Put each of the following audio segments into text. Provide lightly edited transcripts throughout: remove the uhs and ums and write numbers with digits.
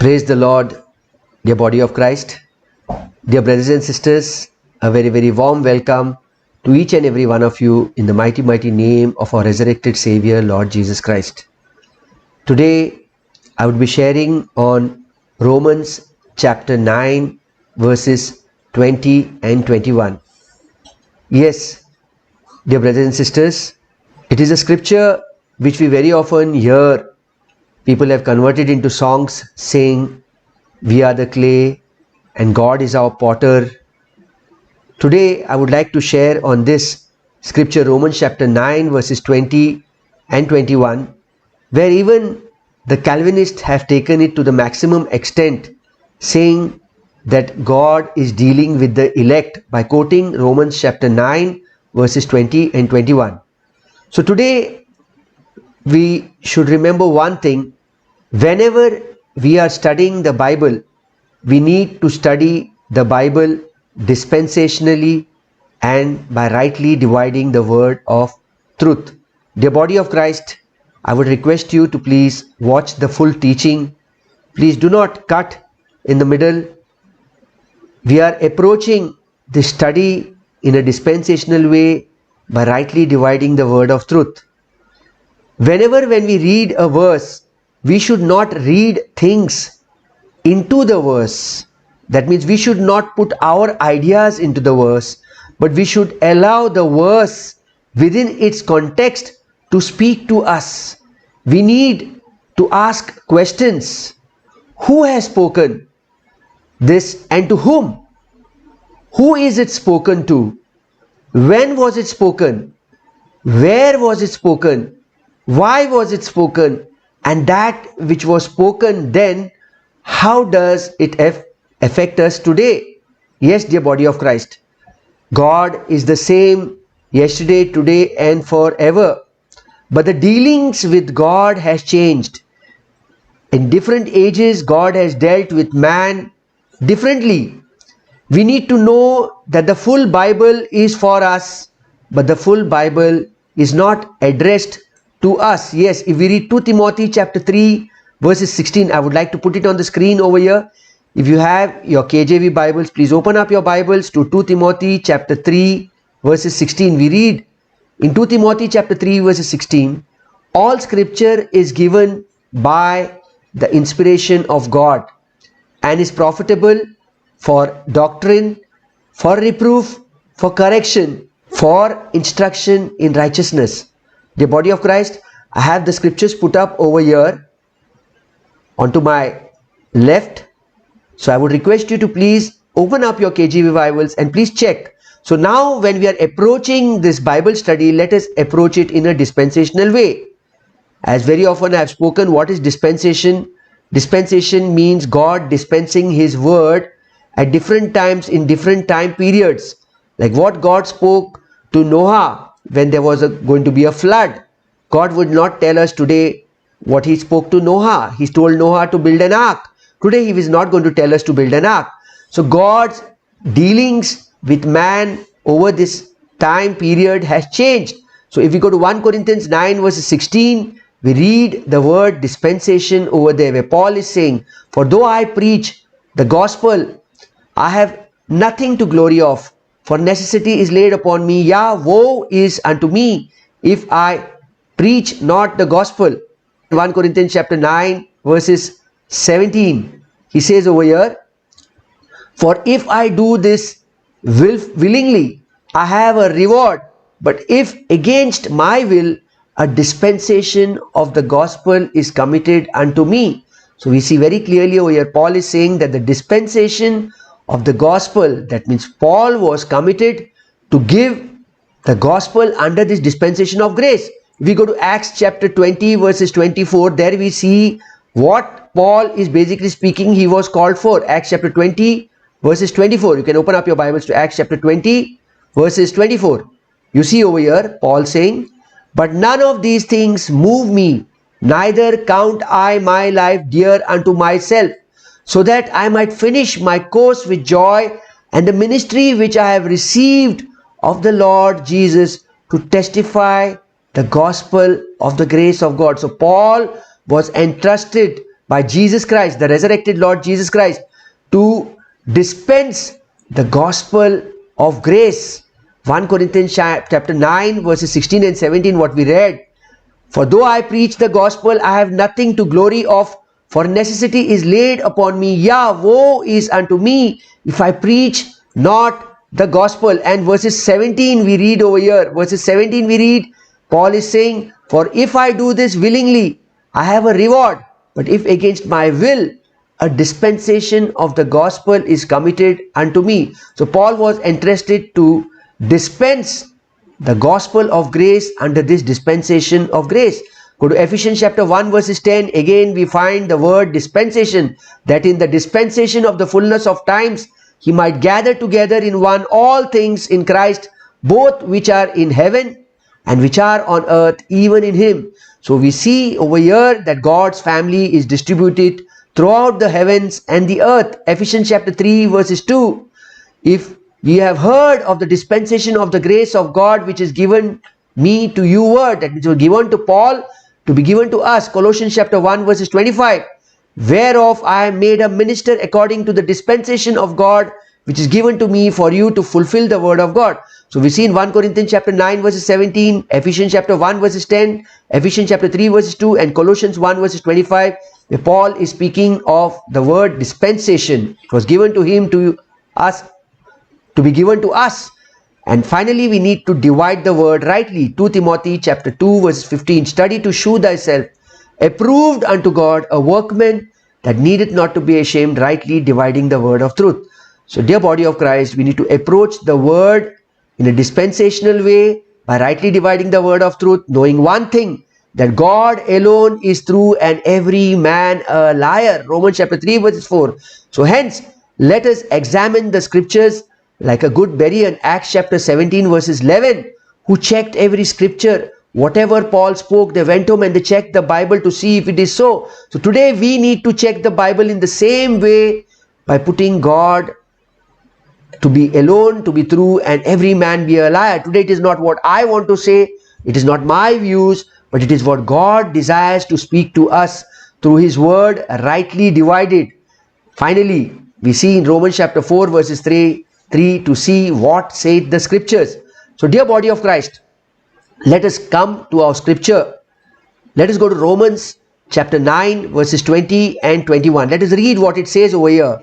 Praise the Lord, dear body of Christ. Dear brothers and sisters, a very, very warm welcome to each and every one of you in the mighty, mighty name of our resurrected Savior, Lord Jesus Christ. Today, I would be sharing on Romans chapter 9, verses 20 and 21. Yes, dear brothers and sisters, it is a scripture which we very often hear. People have converted into songs saying, "We are the clay and God is our potter." Today I would like to share on this scripture, Romans chapter 9 verses 20 and 21, where even the Calvinists have taken it to the maximum extent, saying that God is dealing with the elect by quoting Romans chapter 9 verses 20 and 21. So today we should remember one thing: whenever we are studying the Bible, we need to study the Bible dispensationally and by rightly dividing the word of truth. Dear body of Christ, I would request you to please watch the full teaching. Please do not cut in the middle. We are approaching the study in a dispensational way by rightly dividing the word of truth. When we read a verse, we should not read things into the verse. That means we should not put our ideas into the verse, but we should allow the verse within its context to speak to us. We need to ask questions. Who has spoken this and to whom? Who is it spoken to? When was it spoken? Where was it spoken? Why was it spoken? And that which was spoken then, how does it affect us today? Yes, dear body of Christ, God is the same yesterday, today and forever. But the dealings with God has changed. In different ages, God has dealt with man differently. We need to know that the full Bible is for us, but the full Bible is not addressed to us. Yes, if we read 2 Timothy chapter 3 verses 16, I would like to put it on the screen over here. If you have your KJV Bibles, please open up your Bibles to 2 Timothy chapter 3 verses 16. We read in 2 Timothy chapter 3 verses 16, all scripture is given by the inspiration of God and is profitable for doctrine, for reproof, for correction, for instruction in righteousness. The body of Christ, I have the scriptures put up over here onto my left. So I would request you to please open up your KJV Bibles and please check. So now when we are approaching this Bible study, let us approach it in a dispensational way. As very often I have spoken, what is dispensation? Dispensation means God dispensing His word at different times in different time periods. Like what God spoke to Noah when there was going to be a flood. God would not tell us today what He spoke to Noah. He told Noah to build an ark. Today He is not going to tell us to build an ark. So God's dealings with man over this time period has changed. So if we go to 1 Corinthians 9 verses 16, we read the word dispensation over there, where Paul is saying, "For though I preach the gospel, I have nothing to glory of, for necessity is laid upon me. Yeah, woe is unto me if I preach not the gospel." 1 Corinthians chapter 9 verses 17, he says over here, "For if I do this willingly, I have a reward. But if against my will, a dispensation of the gospel is committed unto me." So we see very clearly over here, Paul is saying that the dispensation of the gospel, that means Paul was committed to give the gospel under this dispensation of grace. If we go to Acts chapter 20 verses 24, there we see what Paul is basically speaking he was called for. Acts chapter 20 verses 24. You can open up your Bibles to Acts chapter 20 verses 24. You see over here Paul saying, "But none of these things move me, neither count I my life dear unto myself, so that I might finish my course with joy and the ministry which I have received of the Lord Jesus to testify the gospel of the grace of God." So Paul was entrusted by Jesus Christ, the resurrected Lord Jesus Christ, to dispense the gospel of grace. 1 Corinthians chapter 9 verses 16 and 17, what we read. For though I preach the gospel, I have nothing to glory of, for necessity is laid upon me. Yea, woe is unto me if I preach not the gospel. And verses 17 we read over here. Verses 17 we read, Paul is saying, for if I do this willingly, I have a reward. But if against my will, a dispensation of the gospel is committed unto me. So Paul was entrusted to dispense the gospel of grace under this dispensation of grace. Go to Ephesians chapter 1 verses 10. Again we find the word dispensation, that in the dispensation of the fullness of times he might gather together in one all things in Christ, both which are in heaven and which are on earth, even in him. So we see over here that God's family is distributed throughout the heavens and the earth. Ephesians chapter 3 verses 2. If ye have heard of the dispensation of the grace of God which is given me to you word, that which was given to Paul to be given to us. Colossians chapter 1 verses 25. Whereof I am made a minister according to the dispensation of God which is given to me for you to fulfill the word of God. So we see in 1 Corinthians chapter 9 verses 17, Ephesians chapter 1 verses 10, Ephesians chapter 3 verses 2 and Colossians 1 verses 25, where Paul is speaking of the word dispensation. It was given to him, to us, to be given to us. And finally we need to divide the word rightly. 2 Timothy chapter 2 verse 15, study to shew thyself approved unto God, a workman that needeth not to be ashamed, rightly dividing the word of truth. So dear body of Christ, we need to approach the word in a dispensational way by rightly dividing the word of truth, knowing one thing, that God alone is true and every man a liar. Romans chapter 3 verses 4. So hence, let us examine the scriptures like a good Berean. Acts chapter 17 verses 11, who checked every scripture. Whatever Paul spoke, they went home and they checked the Bible to see if it is so. So today we need to check the Bible in the same way by putting God to be alone, to be true, and every man be a liar. Today it is not what I want to say, it is not my views, but it is what God desires to speak to us through his word, rightly divided. Finally, we see in Romans chapter 4 verses 3 to see what saith the scriptures. So dear body of Christ, let us come to our scripture. Let us go to Romans chapter 9 verses 20 and 21. Let us read what it says over here.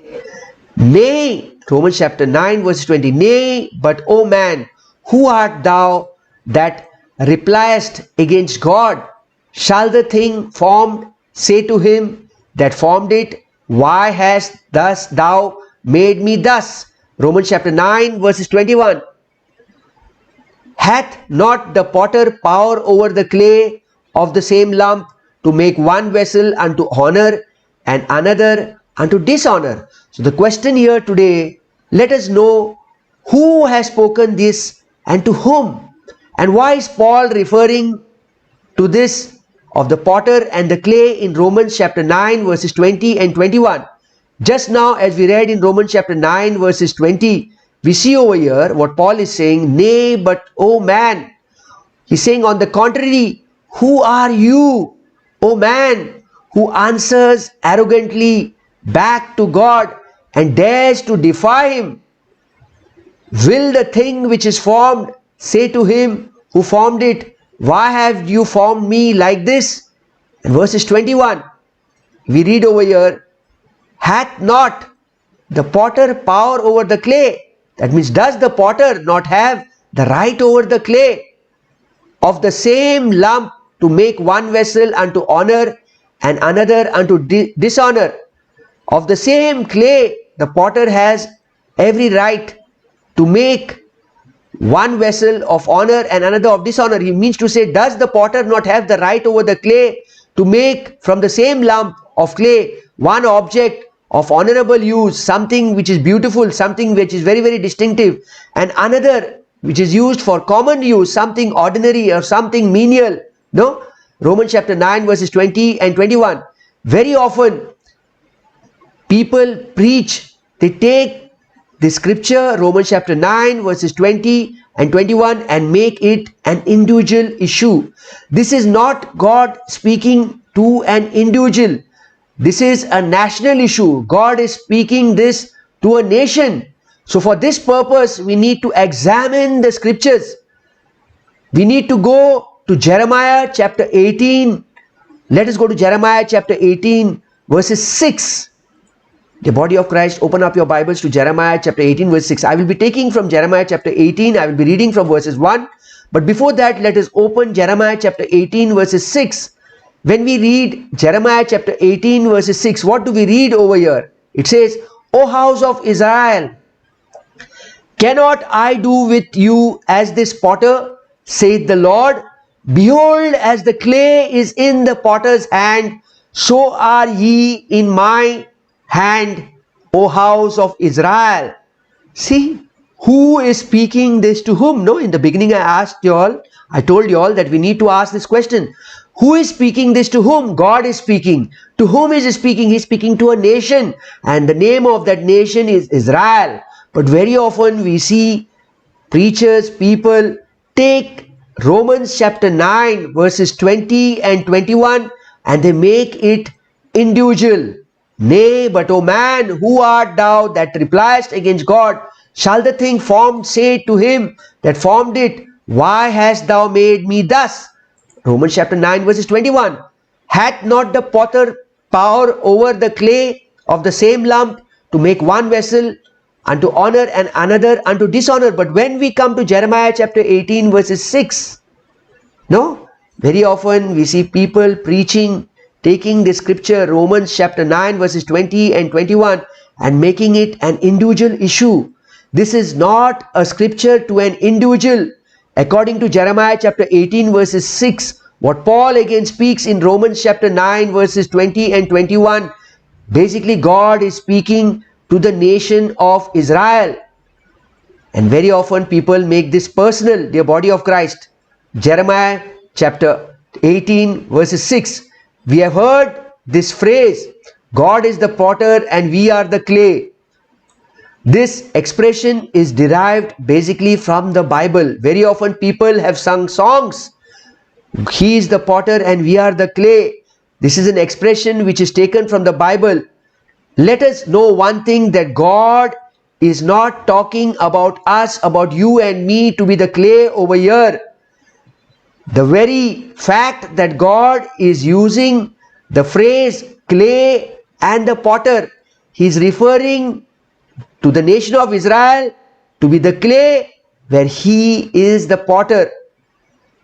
Nay, Romans chapter 9 verse 20. Nay, but O man, who art thou that repliest against God? Shall the thing formed say to him that formed it, why hast thus thou made me thus? Romans chapter 9 verses 21. Hath not the potter power over the clay of the same lump to make one vessel unto honor and another unto dishonor? So the question here today, let us know who has spoken this and to whom. And why is Paul referring to this of the potter and the clay in Romans chapter 9 verses 20 and 21? Just now as we read in Romans chapter 9 verses 20, we see over here what Paul is saying, nay, but O man. He's saying on the contrary, who are you, O man, who answers arrogantly back to God and dares to defy him? Will the thing which is formed say to him who formed it, why have you formed me like this? And verses 21, we read over here, hath not the potter power over the clay? That means, does the potter not have the right over the clay of the same lump to make one vessel unto honor and another unto dishonor? Of the same clay, the potter has every right to make one vessel of honor and another of dishonor. He means to say, does the potter not have the right over the clay to make from the same lump of clay one object of honorable use, something which is beautiful, something which is very, very distinctive, and another which is used for common use, something ordinary or something menial? No? Romans chapter 9 verses 20 and 21. Very often people preach, they take the scripture, Romans chapter 9 verses 20 and 21, and make it an individual issue. This is not God speaking to an individual. This is a national issue. God is speaking this to a nation. So for this purpose, we need to examine the scriptures. We need to go to Jeremiah chapter 18. Let us go to Jeremiah chapter 18 verses 6. The body of Christ, open up your Bibles to Jeremiah chapter 18 verse 6. I will be taking from Jeremiah chapter 18. I will be reading from verses 1. But before that, let us open Jeremiah chapter 18 verses 6. When we read Jeremiah chapter 18 verses 6, what do we read over here? It says, O house of Israel, cannot I do with you as this potter, saith the Lord? Behold, as the clay is in the potter's hand, so are ye in my hand, O house of Israel. See, who is speaking this to whom? No, in the beginning I told you all that we need to ask this question. Who is speaking this to whom? God is speaking. To whom is he speaking? He is speaking to a nation, and the name of that nation is Israel. But very often we see preachers, people take Romans chapter 9 verses 20 and 21 and they make it individual. Nay, but O man, who art thou that repliest against God? Shall the thing formed say to him that formed it, why hast thou made me thus? Romans chapter 9 verses 21. Hath not the potter power over the clay of the same lump to make one vessel unto honor and another unto dishonor? But when we come to Jeremiah chapter 18 verses 6, no, very often we see people preaching, taking the scripture Romans chapter 9 verses 20 and 21 and making it an individual issue. This is not a scripture to an individual. According to Jeremiah chapter 18 verses 6, what Paul again speaks in Romans chapter 9 verses 20 and 21, basically God is speaking to the nation of Israel. And very often people make this personal, dear body of Christ. Jeremiah chapter 18 verses 6, we have heard this phrase, God is the potter and we are the clay. This expression is derived basically from the Bible. Very often people have sung songs. He is the potter and we are the clay. This is an expression which is taken from the Bible. Let us know one thing, that God is not talking about us, about you and me to be the clay over here. The very fact that God is using the phrase clay and the potter, he is referring to the nation of Israel to be the clay where he is the potter.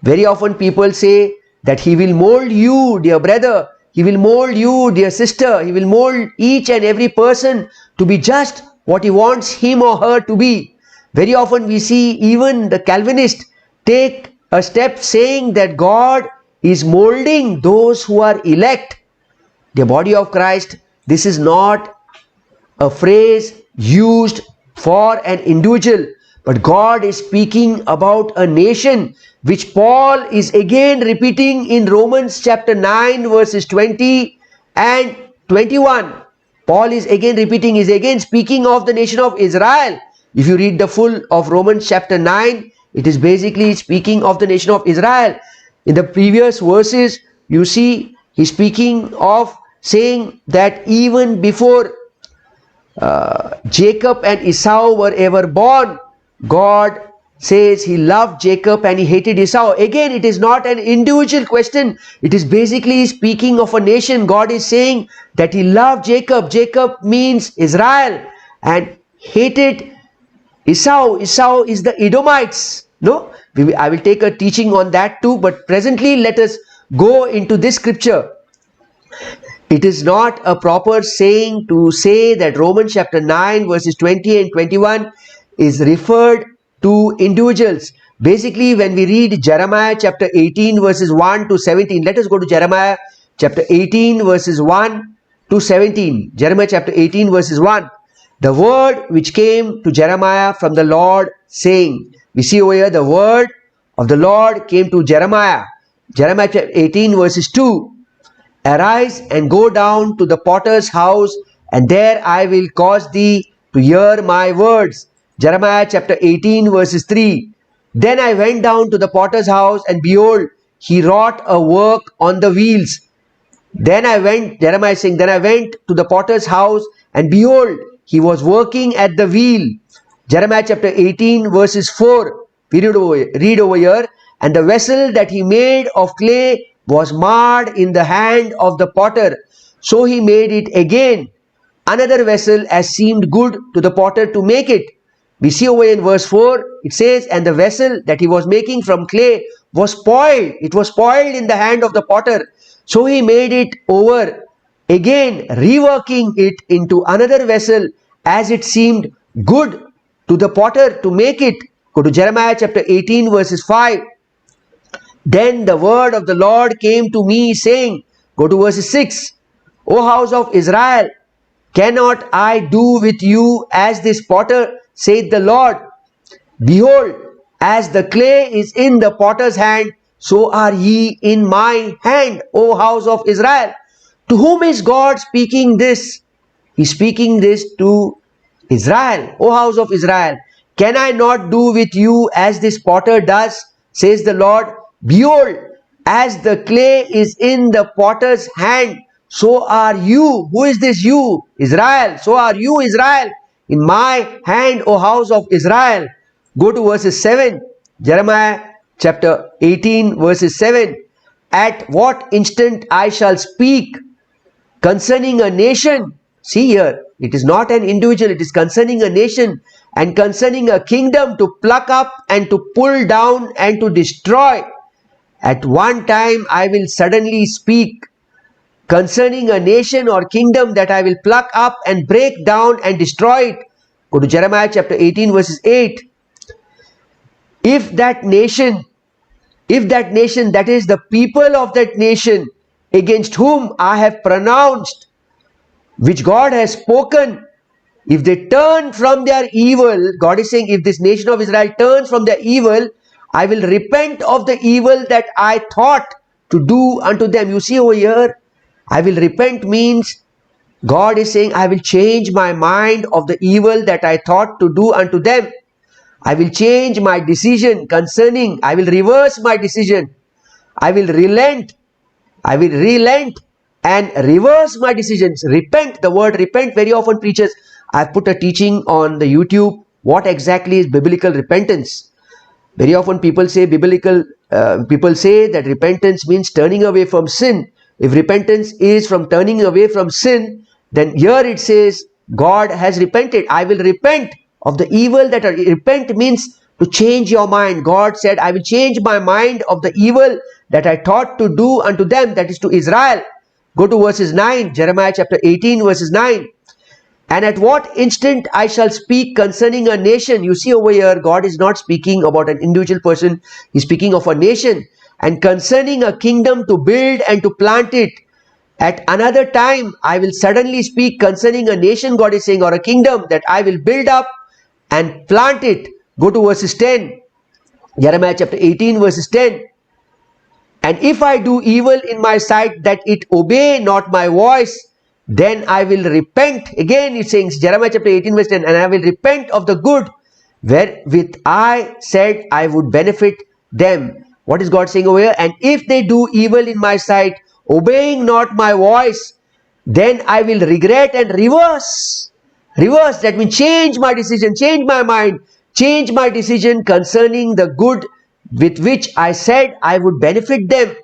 Very often people say that he will mold you, dear brother, he will mold you, dear sister, he will mold each and every person to be just what he wants him or her to be. Very often we see even the Calvinists take a step saying that God is molding those who are elect. The body of Christ, this is not a phrase used for an individual, but God is speaking about a nation, which Paul is again repeating in Romans chapter 9 verses 20 and 21. Paul is again repeating, is again speaking of the nation of Israel. If you read the full of Romans chapter 9, it is basically speaking of the nation of Israel. In the previous verses, you see he's speaking of saying that even before Jacob and Esau were ever born, God says he loved Jacob and he hated Esau. Again, it is not an individual question. It is basically speaking of a nation. God is saying that he loved Jacob. Jacob means Israel, and hated Esau. Esau is the Edomites. No, I will take a teaching on that too. But presently, let us go into this scripture. It is not a proper saying to say that Romans chapter 9 verses 20 and 21 is referred to individuals. Basically, when we read Jeremiah chapter 18 verses 1 to 17, let us go to Jeremiah chapter 18 verses 1 to 17. Jeremiah chapter 18 verses 1. The word which came to Jeremiah from the Lord, saying, we see over here the word of the Lord came to Jeremiah. Jeremiah chapter 18 verses 2. Arise and go down to the potter's house, and there I will cause thee to hear my words. Jeremiah chapter 18 verses 3. Then I went down to the potter's house, and behold, he wrought a work on the wheels. Then I went, Jeremiah is saying, then I went to the potter's house, and behold, he was working at the wheel. Jeremiah chapter 18 verses 4. We read over here. And the vessel that he made of clay was marred in the hand of the potter. So he made it again, another vessel as seemed good to the potter to make it. We see over in verse 4, it says, and the vessel that he was making from clay was spoiled. It was spoiled in the hand of the potter. So he made it over again, reworking it into another vessel as it seemed good to the potter to make it. Go to Jeremiah chapter 18 verses 5. Then the word of the Lord came to me saying, go to verse 6. O house of Israel, cannot I do with you as this potter, saith the Lord? Behold, as the clay is in the potter's hand, so are ye in my hand, O house of Israel. To whom is God speaking this? He's speaking this to Israel, O house of Israel. Can I not do with you as this potter does, says the Lord? Behold, as the clay is in the potter's hand, so are you. Who is this you? Israel. So are you, Israel, in my hand, O house of Israel. Go to verses 7. Jeremiah chapter 18 verses 7. At what instant I shall speak concerning a nation. See here, it is not an individual, it is concerning a nation and concerning a kingdom to pluck up and to pull down and to destroy. At one time I will suddenly speak concerning a nation or kingdom that I will pluck up and break down and destroy it. Go to Jeremiah chapter 18 verses 8. If that nation, that is the people of that nation against whom I have pronounced, which God has spoken, if they turn from their evil, God is saying, if this nation of Israel turns from their evil, I will repent of the evil that I thought to do unto them. You see over here, I will repent means God is saying, I will change my mind of the evil that I thought to do unto them. I will change my decision concerning, I will reverse my decision. I will relent and reverse my decisions. Repent, the word repent very often preaches. I've put a teaching on the YouTube. What exactly is biblical repentance? Very often people say that repentance means turning away from sin. If repentance is from turning away from sin, then here it says God has repented. I will repent of the evil that repent means to change your mind. God said, I will change my mind of the evil that I thought to do unto them, that is to Israel. Go to verses 9, Jeremiah chapter 18 verses 9. And at what instant I shall speak concerning a nation. You see over here, God is not speaking about an individual person. He's speaking of a nation. And concerning a kingdom to build and to plant it. At another time, I will suddenly speak concerning a nation, God is saying, or a kingdom that I will build up and plant it. Go to verses 10. Jeremiah chapter 18 verses 10. And if I do evil in my sight, that it obey not my voice, then I will repent. Again it says, Jeremiah chapter 18 verse 10, and I will repent of the good wherewith I said I would benefit them. What is God saying over here? And if they do evil in my sight, obeying not my voice, then I will regret and reverse. Reverse, that means change my decision, change my mind, change my decision concerning the good with which I said I would benefit them.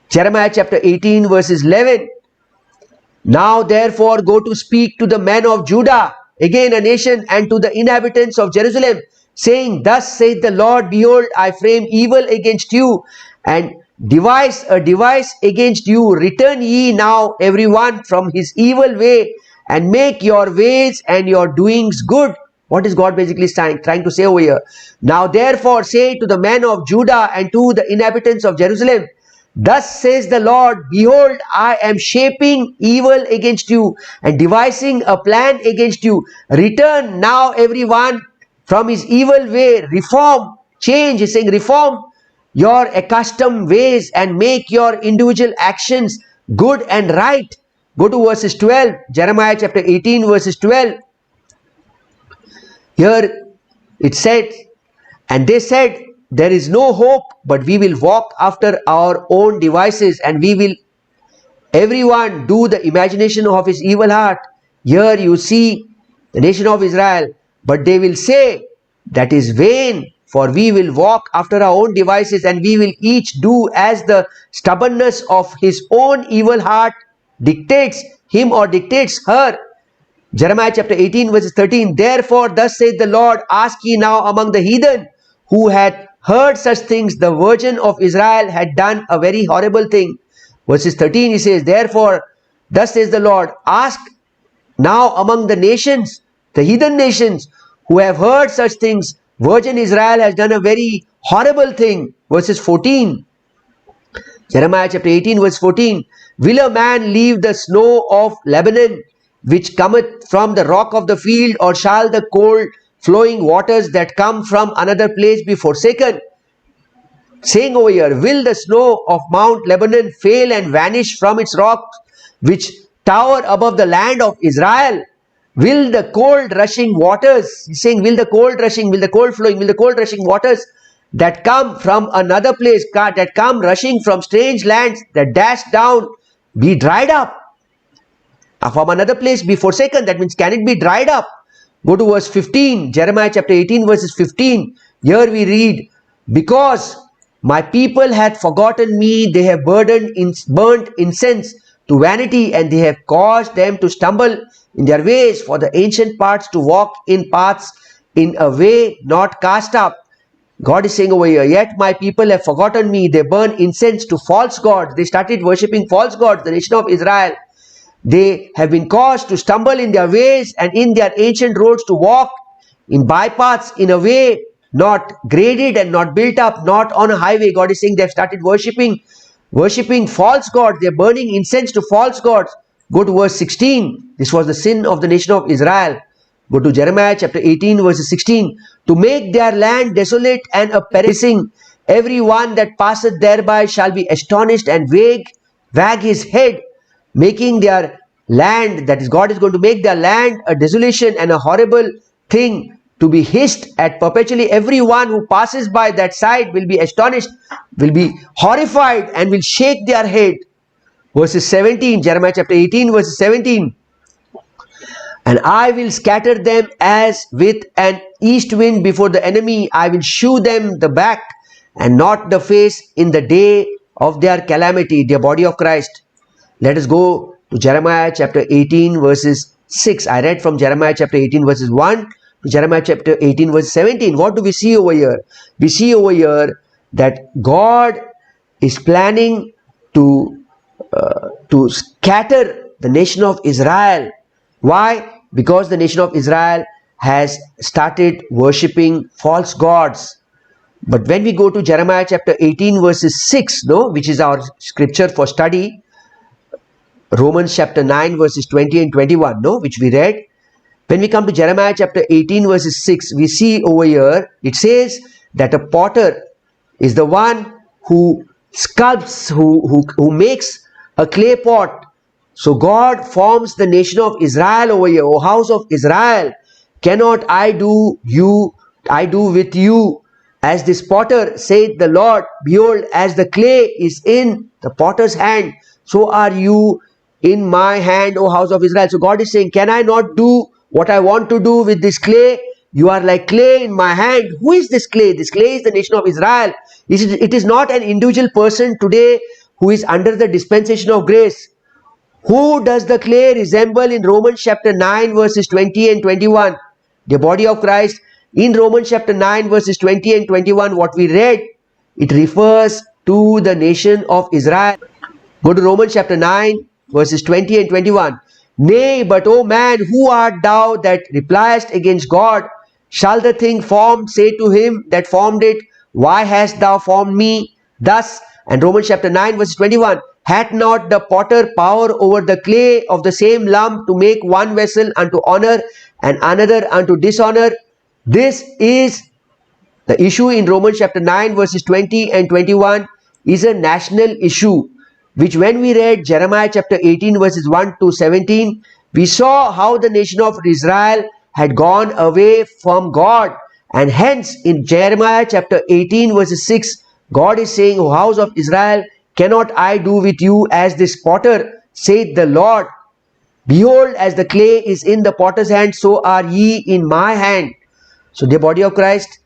Jeremiah chapter 18 verses 11. Now therefore go to speak to the men of Judah, again a nation, and to the inhabitants of Jerusalem, saying, Thus saith the Lord, Behold, I frame evil against you, and devise a device against you. Return ye now every one from his evil way, and make your ways and your doings good. What is God basically trying to say over here? Now therefore say to the men of Judah and to the inhabitants of Jerusalem, Thus says the Lord, Behold, I am shaping evil against you and devising a plan against you. Return now every one from his evil way. Reform, change, is saying reform your accustomed ways and make your individual actions good and right. Go to verses 12, Jeremiah chapter 18 verses 12. Here it said, and they said, there is no hope, but we will walk after our own devices, and we will Everyone do the imagination of his evil heart. Here you see the nation of Israel, but they will say, that is vain, for we will walk after our own devices, and we will each do as the stubbornness of his own evil heart dictates him or dictates her. Jeremiah chapter 18 verses 13. Therefore, thus saith the Lord, ask ye now among the heathen who had heard such things. The virgin of Israel had done a very horrible thing. Verses 13 he says, therefore, thus says the Lord, ask now among the nations, the heathen nations who have heard such things. Virgin Israel has done a very horrible thing. Verses 14. Jeremiah chapter 18 verse 14. Will a man leave the snow of Lebanon, which cometh from the rock of the field, or shall the cold flowing waters that come from another place be forsaken? Saying over here, will the snow of Mount Lebanon fail and vanish from its rocks, which tower above the land of Israel? Will the cold rushing waters, he's saying, will the cold rushing, will the cold flowing, will the cold rushing waters that come from another place, that come rushing from strange lands, that dash down, be dried up? From another place be forsaken. That means, can it be dried up? Go to verse 15. Jeremiah chapter 18 verses 15. Here we read, because my people had forgotten me, they have burnt incense to vanity, and they have caused them to stumble in their ways, for the ancient paths to walk in paths in a way not cast up. God is saying over here, yet my people have forgotten me, they burn incense to false gods. They started worshipping false gods, the nation of Israel. They have been caused to stumble in their ways and in their ancient roads to walk in bypaths in a way not graded and not built up, not on a highway. God is saying they have started worshipping false gods. They are burning incense to false gods. Go to verse 16. This was the sin of the nation of Israel. Go to Jeremiah chapter 18 verse 16. To make their land desolate and a perishing, every one that passeth thereby shall be astonished and wag his head, making their land, that is, God is going to make their land a desolation and a horrible thing to be hissed at perpetually. Everyone who passes by that side will be astonished, will be horrified, and will shake their head. Verses 17, Jeremiah chapter 18 verses 17. And I will scatter them as with an east wind before the enemy. I will shew them the back and not the face in the day of their calamity. Dear body of Christ, let us go to Jeremiah chapter 18 verses 6. I read from Jeremiah chapter 18 verses 1 to Jeremiah chapter 18 verse 17. What do we see over here? We see over here that God is planning to scatter the nation of Israel. Why? Because the nation of Israel has started worshipping false gods. But when we go to Jeremiah chapter 18 verses 6, which is our scripture for study, Romans chapter 9 verses 20 and 21, which we read. When we come to Jeremiah chapter 18 verses 6, we see over here, it says that a potter is the one who sculpts, who makes a clay pot. So God forms the nation of Israel over here. O house of Israel, cannot I do with you as this potter, saith the Lord? Behold, as the clay is in the potter's hand, so are you in my hand, O house of Israel. So God is saying, can I not do what I want to do with this clay? You are like clay in my hand. Who is this clay? This clay is the nation of Israel. It is not an individual person today who is under the dispensation of grace. Who does the clay resemble in Romans chapter 9 verses 20 and 21? The body of Christ. In Romans chapter 9 verses 20 and 21, what we read, it refers to the nation of Israel. Go to Romans chapter 9 verses 20 and 21. Nay, but O man, who art thou that repliest against God? Shall the thing formed say to him that formed it, why hast thou formed me thus? And Romans chapter 9 verse 21. Had not the potter power over the clay of the same lump to make one vessel unto honor and another unto dishonor? This is the issue in Romans chapter 9 verses 20 and 21 is a national issue, which when we read Jeremiah chapter 18 verses 1 to 17, we saw how the nation of Israel had gone away from God. And hence in Jeremiah chapter 18 verses 6, God is saying, O house of Israel, cannot I do with you as this potter? saith the Lord. Behold, as the clay is in the potter's hand, so are ye in my hand. So, the body of Christ,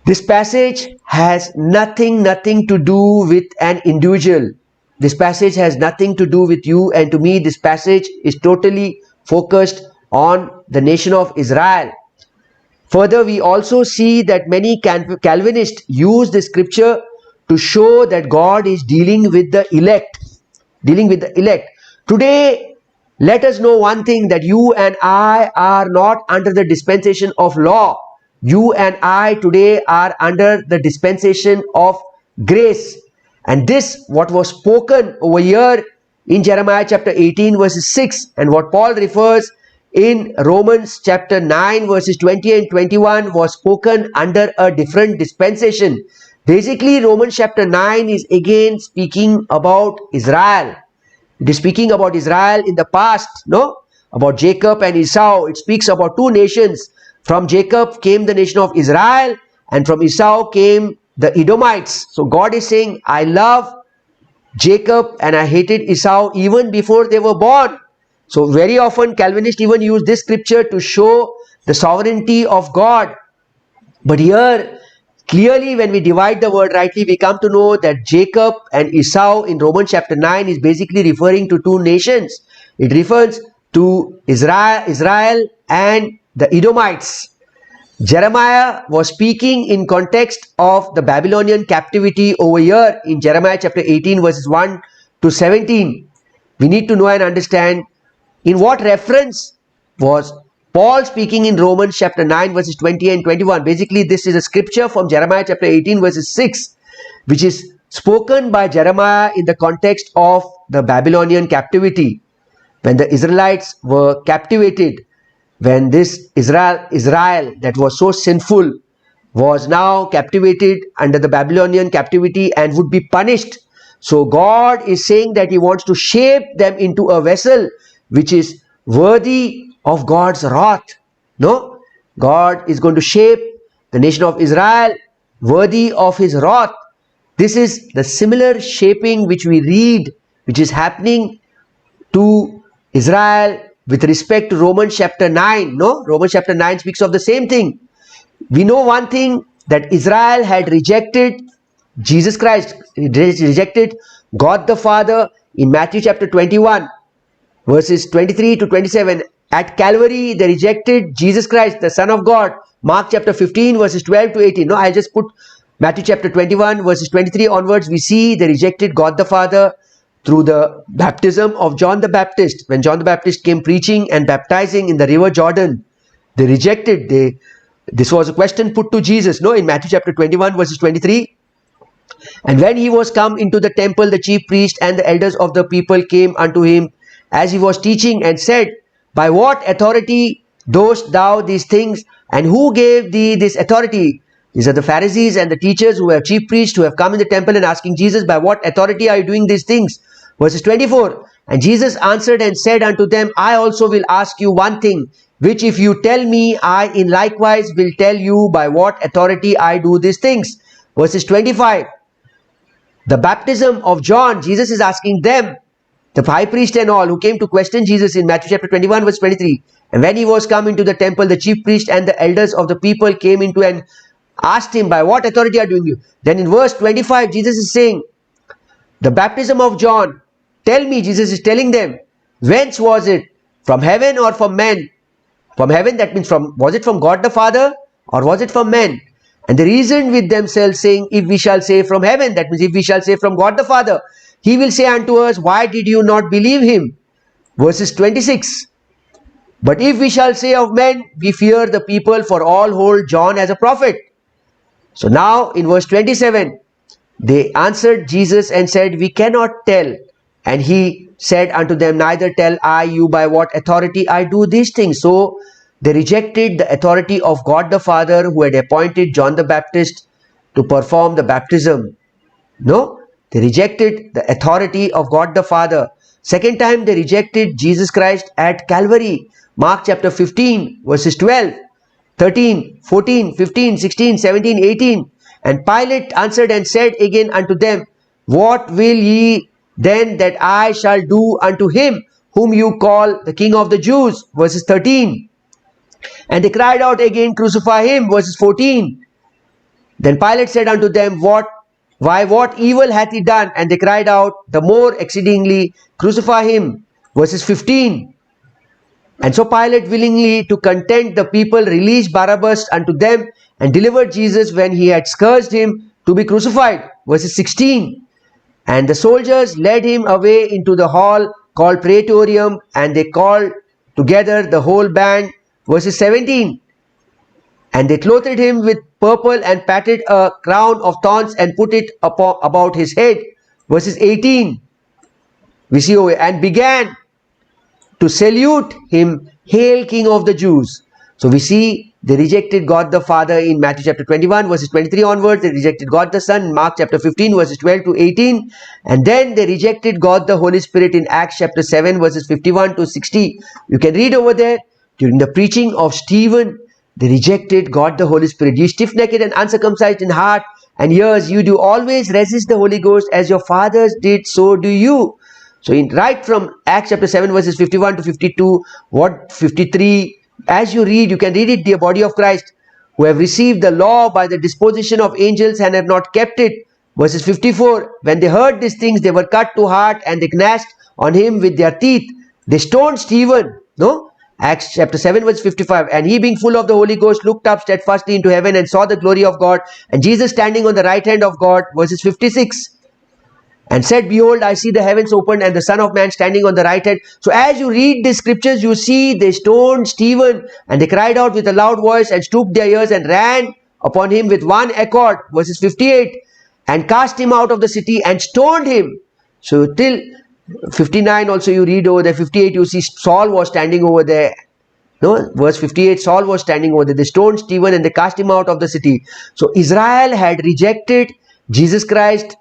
this passage has nothing to do with an individual. This passage has nothing to do with you and to me. This passage is totally focused on the nation of Israel. Further, we also see that many Calvinists use the scripture to show that God is dealing with the elect. Today, let us know one thing, that you and I are not under the dispensation of law. You and I today are under the dispensation of grace. And this, what was spoken over here in Jeremiah chapter 18 verses 6, and what Paul refers in Romans chapter 9 verses 20 and 21, was spoken under a different dispensation. Basically, Romans chapter 9 is again speaking about Israel. It is speaking about Israel in the past, no? About Jacob and Esau. It speaks about two nations. From Jacob came the nation of Israel, and from Esau came the Edomites. So God is saying, I love Jacob and I hated Esau even before they were born. So very often Calvinists even use this scripture to show the sovereignty of God. But here, clearly, when we divide the word rightly, we come to know that Jacob and Esau in Romans chapter 9 is basically referring to two nations. It refers to Israel and the Edomites. Jeremiah was speaking in context of the Babylonian captivity over here in Jeremiah chapter 18 verses 1 to 17. We need to know and understand in what reference was Paul speaking in Romans chapter 9 verses 20 and 21. Basically, this is a scripture from Jeremiah chapter 18 verses 6, which is spoken by Jeremiah in the context of the Babylonian captivity. When the Israelites were captivated, when this Israel that was so sinful was now captivated under the Babylonian captivity and would be punished. So God is saying that He wants to shape them into a vessel which is worthy of God's wrath. No, God is going to shape the nation of Israel worthy of His wrath. This is the similar shaping which we read, which is happening to Israel with respect to Romans chapter 9. No, Romans chapter 9 speaks of the same thing. We know one thing, that Israel had rejected Jesus Christ, rejected God the Father in Matthew chapter 21 verses 23 to 27. At Calvary, they rejected Jesus Christ, the Son of God. Mark chapter 15 verses 12 to 18. No, I just put Matthew chapter 21 verses 23 onwards. We see they rejected God the Father through the baptism of John the Baptist. When John the Baptist came preaching and baptizing in the river Jordan, they rejected. This was a question put to Jesus, no, in Matthew chapter 21 verses 23. And when he was come into the temple, the chief priest and the elders of the people came unto him as he was teaching, and said, By what authority dost thou these things, and who gave thee this authority? These are the Pharisees and the teachers who were chief priests who have come in the temple and asking Jesus, By what authority are you doing these things? Verses 24. And Jesus answered and said unto them, I also will ask you one thing, which if you tell me, I in likewise will tell you by what authority I do these things. Verses 25. The baptism of John, Jesus is asking them, the high priest and all who came to question Jesus in Matthew chapter 21 verse 23. And when he was come into the temple, the chief priest and the elders of the people came into and asked him, By what authority are you doing you? Then in verse 25, Jesus is saying, the baptism of John, tell me, Jesus is telling them, whence was it? From heaven or from men? From heaven, that means was it from God the Father or was it from men? And they reasoned with themselves, saying, If we shall say from heaven, that means if we shall say from God the Father, He will say unto us, Why did you not believe Him? Verses 26. But if we shall say of men, we fear the people, for all hold John as a prophet. So now in verse 27, they answered Jesus and said, We cannot tell. And He said unto them, Neither tell I you by what authority I do these things. So they rejected the authority of God the Father, who had appointed John the Baptist to perform the baptism. No, they rejected the authority of God the Father. Second time they rejected Jesus Christ at Calvary. Mark chapter 15 verses 12, 13, 14, 15, 16, 17, 18. And Pilate answered and said again unto them, What will ye then that I shall do unto him whom you call the King of the Jews. Verses 13. And they cried out again, crucify him. Verses 14. Then Pilate said unto them, what evil hath he done? And they cried out the more exceedingly, crucify him. Verses 15. And so Pilate, willingly to content the people, released Barabbas unto them and delivered Jesus when he had scourged him to be crucified. Verses 16. And the soldiers led him away into the hall called Praetorium, and they called together the whole band. Verses 17. And they clothed him with purple and patted a crown of thorns and put it about his head. Verses 18. We see over, and began to salute him, Hail King of the Jews. So we see they rejected God the Father in Matthew chapter 21 verses 23 onwards. They rejected God the Son in Mark chapter 15 verses 12 to 18. And then they rejected God the Holy Spirit in Acts chapter 7 verses 51 to 60. You can read over there. During the preaching of Stephen, they rejected God the Holy Spirit. You stiff-necked and uncircumcised in heart and ears, you do always resist the Holy Ghost, as your fathers did, so do you. So right from Acts chapter 7 verses 51 to 52, 53, as you read, you can read it, dear body of Christ, who have received the law by the disposition of angels and have not kept it. Verses 54, when they heard these things, they were cut to heart and they gnashed on him with their teeth. They stoned Stephen. No? Acts chapter 7 verse 55, and he being full of the Holy Ghost looked up steadfastly into heaven and saw the glory of God and Jesus standing on the right hand of God. Verses 56. And said, behold, I see the heavens opened and the Son of Man standing on the right hand. So as you read the scriptures, you see they stoned Stephen and they cried out with a loud voice and stooped their ears and ran upon him with one accord. Verses 58. And cast him out of the city and stoned him. So till 59 also you read over there. 58 you see Saul was standing over there. No, verse 58, Saul was standing over there. They stoned Stephen and they cast him out of the city. So Israel had rejected Jesus Christ.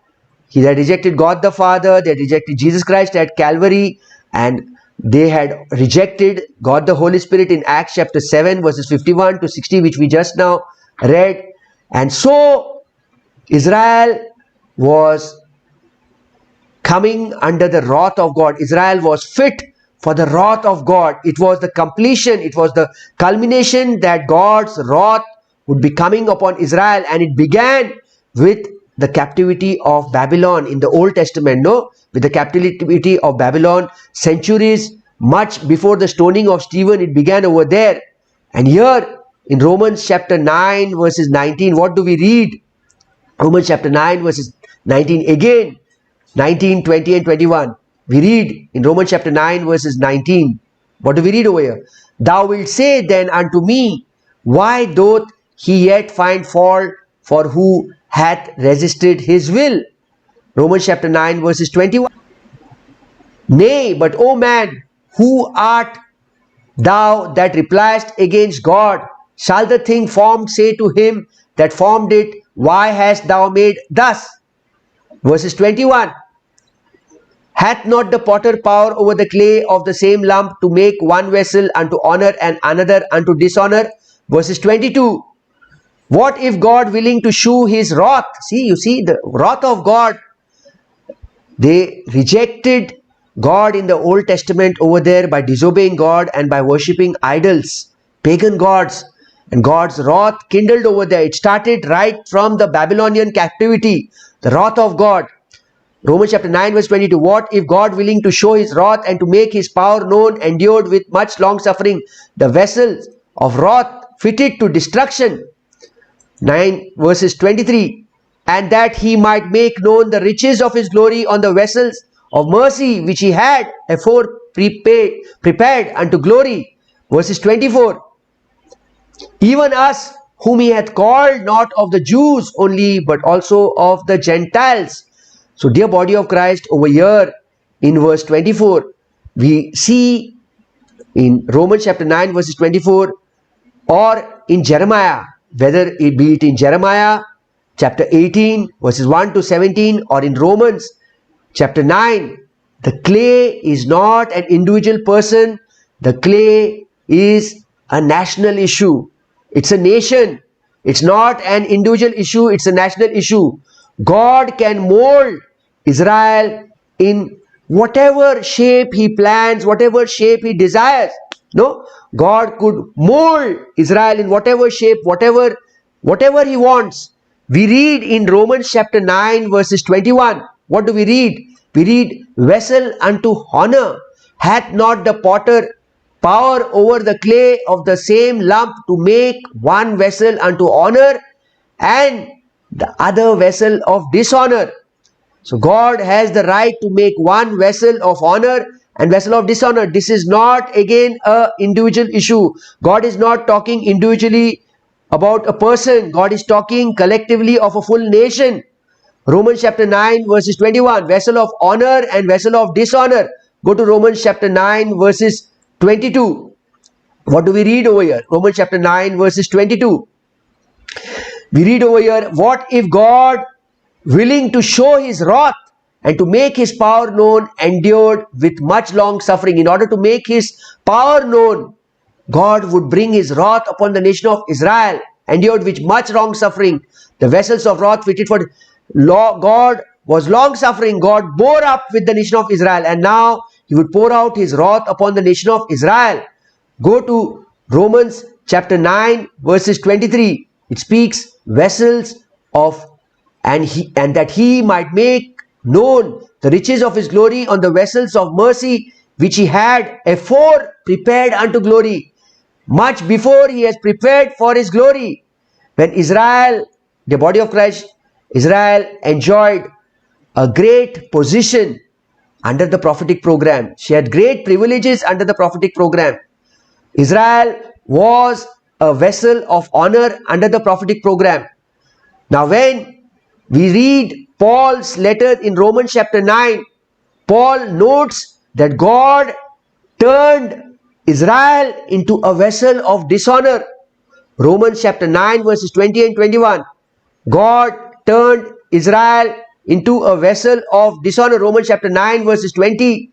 He had rejected God the Father, they had rejected Jesus Christ at Calvary, and they had rejected God the Holy Spirit in Acts chapter 7 verses 51 to 60, which we just now read. And so Israel was coming under the wrath of God. Israel was fit for the wrath of God. It was the completion, it was the culmination that God's wrath would be coming upon Israel, and it began with the captivity of Babylon in the Old Testament, no? With the captivity of Babylon, centuries much before the stoning of Stephen, it began over there. And here in Romans chapter 9 verses 19, what do we read? Romans chapter 9 verses 19 again, 19, 20 and 21. We read in Romans chapter 9 verses 19. What do we read over here? Thou wilt say then unto me, why doth he yet find fault, for who hath resisted his will? Romans chapter 9 verses 21. Nay, but O man, who art thou that repliest against God? Shall the thing formed say to him that formed it, why hast thou made thus? Verses 21. Hath not the potter power over the clay of the same lump to make one vessel unto honor and another unto dishonor? Verses 22. What if God, willing to shew his wrath? See, you see the wrath of God. They rejected God in the Old Testament over there by disobeying God and by worshipping idols, pagan gods. And God's wrath kindled over there. It started right from the Babylonian captivity, the wrath of God. Romans chapter 9 verse 22. What if God, willing to show his wrath and to make his power known, endured with much long suffering the vessels of wrath fitted to destruction? 9 verses 23. And that he might make known the riches of his glory on the vessels of mercy which he had afore prepared unto glory. Verses 24. Even us whom he hath called, not of the Jews only, but also of the Gentiles. So dear body of Christ, over here in verse 24, we see in Romans chapter 9 verses 24, or in Jeremiah, whether it be it in Jeremiah chapter 18 verses 1 to 17 or in Romans chapter 9, the clay is not an individual person. The clay is a national issue. It's a nation. It's not an individual issue. It's a national issue. God can mold Israel in whatever shape he plans, whatever shape he desires. No, God could mold Israel in whatever shape, whatever he wants. We read in Romans chapter 9 verses 21. What do we read? We read, vessel unto honor. Hath not the potter power over the clay of the same lump to make one vessel unto honor and the other vessel of dishonor? So God has the right to make one vessel of honor and vessel of dishonor. This is not again a individual issue. God is not talking individually about a person. God is talking collectively of a full nation. Romans chapter 9 verses 21, vessel of honor and vessel of dishonor. Go to Romans chapter 9 verses 22. What do we read over here? Romans chapter 9 verses 22. We read over here, what if God, willing to show his wrath and to make his power known, endured with much long suffering? In order to make his power known, God would bring his wrath upon the nation of Israel, endured with much long suffering. The vessels of wrath fitted for God was long suffering. God bore up with the nation of Israel, and now he would pour out his wrath upon the nation of Israel. Go to Romans chapter 9 verses 23. It speaks vessels of and that he might make known the riches of his glory on the vessels of mercy which he had afore prepared unto glory. Much before he has prepared for his glory. When Israel, the body of Christ, Israel enjoyed a great position under the prophetic program. She had great privileges under the prophetic program. Israel was a vessel of honor under the prophetic program. Now when we read Paul's letter in Romans chapter 9, Paul notes that God turned Israel into a vessel of dishonor. Romans chapter 9 verses 20 and 21. God turned Israel into a vessel of dishonor. Romans chapter 9 verses 20.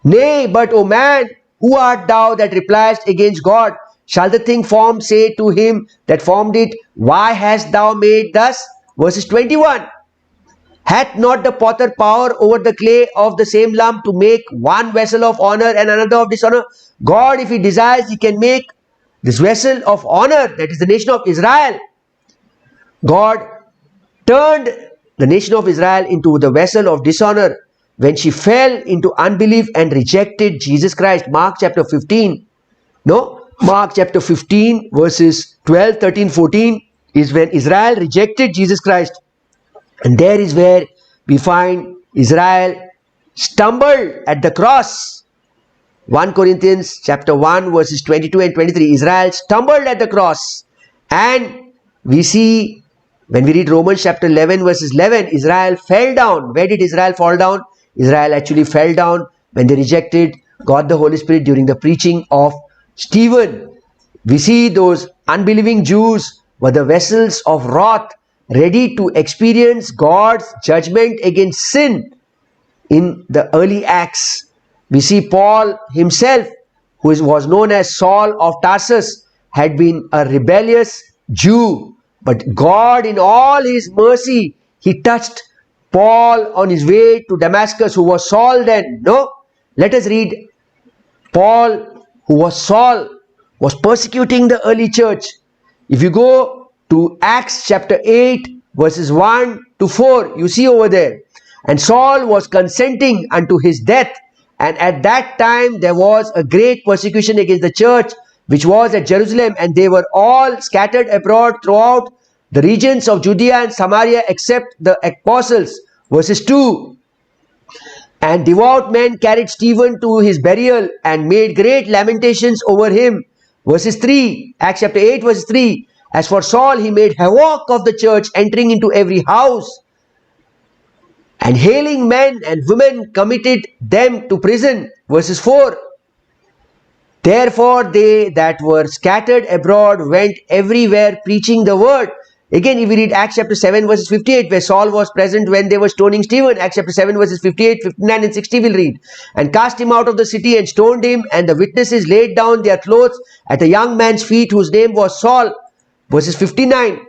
Nay, but O man, who art thou that repliest against God? Shall the thing formed say to him that formed it, why hast thou made thus? Verses 21. Hath not the potter power over the clay of the same lump to make one vessel of honor and another of dishonor? God, if he desires, he can make this vessel of honor, that is the nation of Israel. God turned the nation of Israel into the vessel of dishonor when she fell into unbelief and rejected Jesus Christ. Mark chapter 15. No, Mark chapter 15 verses 12, 13, 14 is when Israel rejected Jesus Christ. And there is where we find Israel stumbled at the cross. 1 Corinthians chapter 1 verses 22 and 23. Israel stumbled at the cross. And we see when we read Romans chapter 11 verses 11, Israel fell down. Where did Israel fall down? Israel actually fell down when they rejected God the Holy Spirit during the preaching of Stephen. We see those unbelieving Jews were the vessels of wrath, ready to experience God's judgment against sin in the early Acts. We see Paul himself, who was known as Saul of Tarsus, had been a rebellious Jew. But God, in all his mercy, he touched Paul on his way to Damascus, who was Saul then. No? Let us read. Paul, who was Saul, was persecuting the early church. If you go to Acts chapter 8 verses 1 to 4, you see over there. And Saul was consenting unto his death. And at that time there was a great persecution against the church which was at Jerusalem, and they were all scattered abroad throughout the regions of Judea and Samaria except the apostles. Verses 2. And devout men carried Stephen to his burial and made great lamentations over him. Verses 3. Acts chapter 8 verses 3. As for Saul, he made havoc of the church, entering into every house and hailing men and women committed them to prison. Verses 4. Therefore they that were scattered abroad went everywhere preaching the word. Again, if we read Acts chapter 7 verses 58, where Saul was present when they were stoning Stephen. Acts chapter 7 verses 58, 59 and 60 we'll read. And cast him out of the city and stoned him, and the witnesses laid down their clothes at a young man's feet whose name was Saul. Verses 59.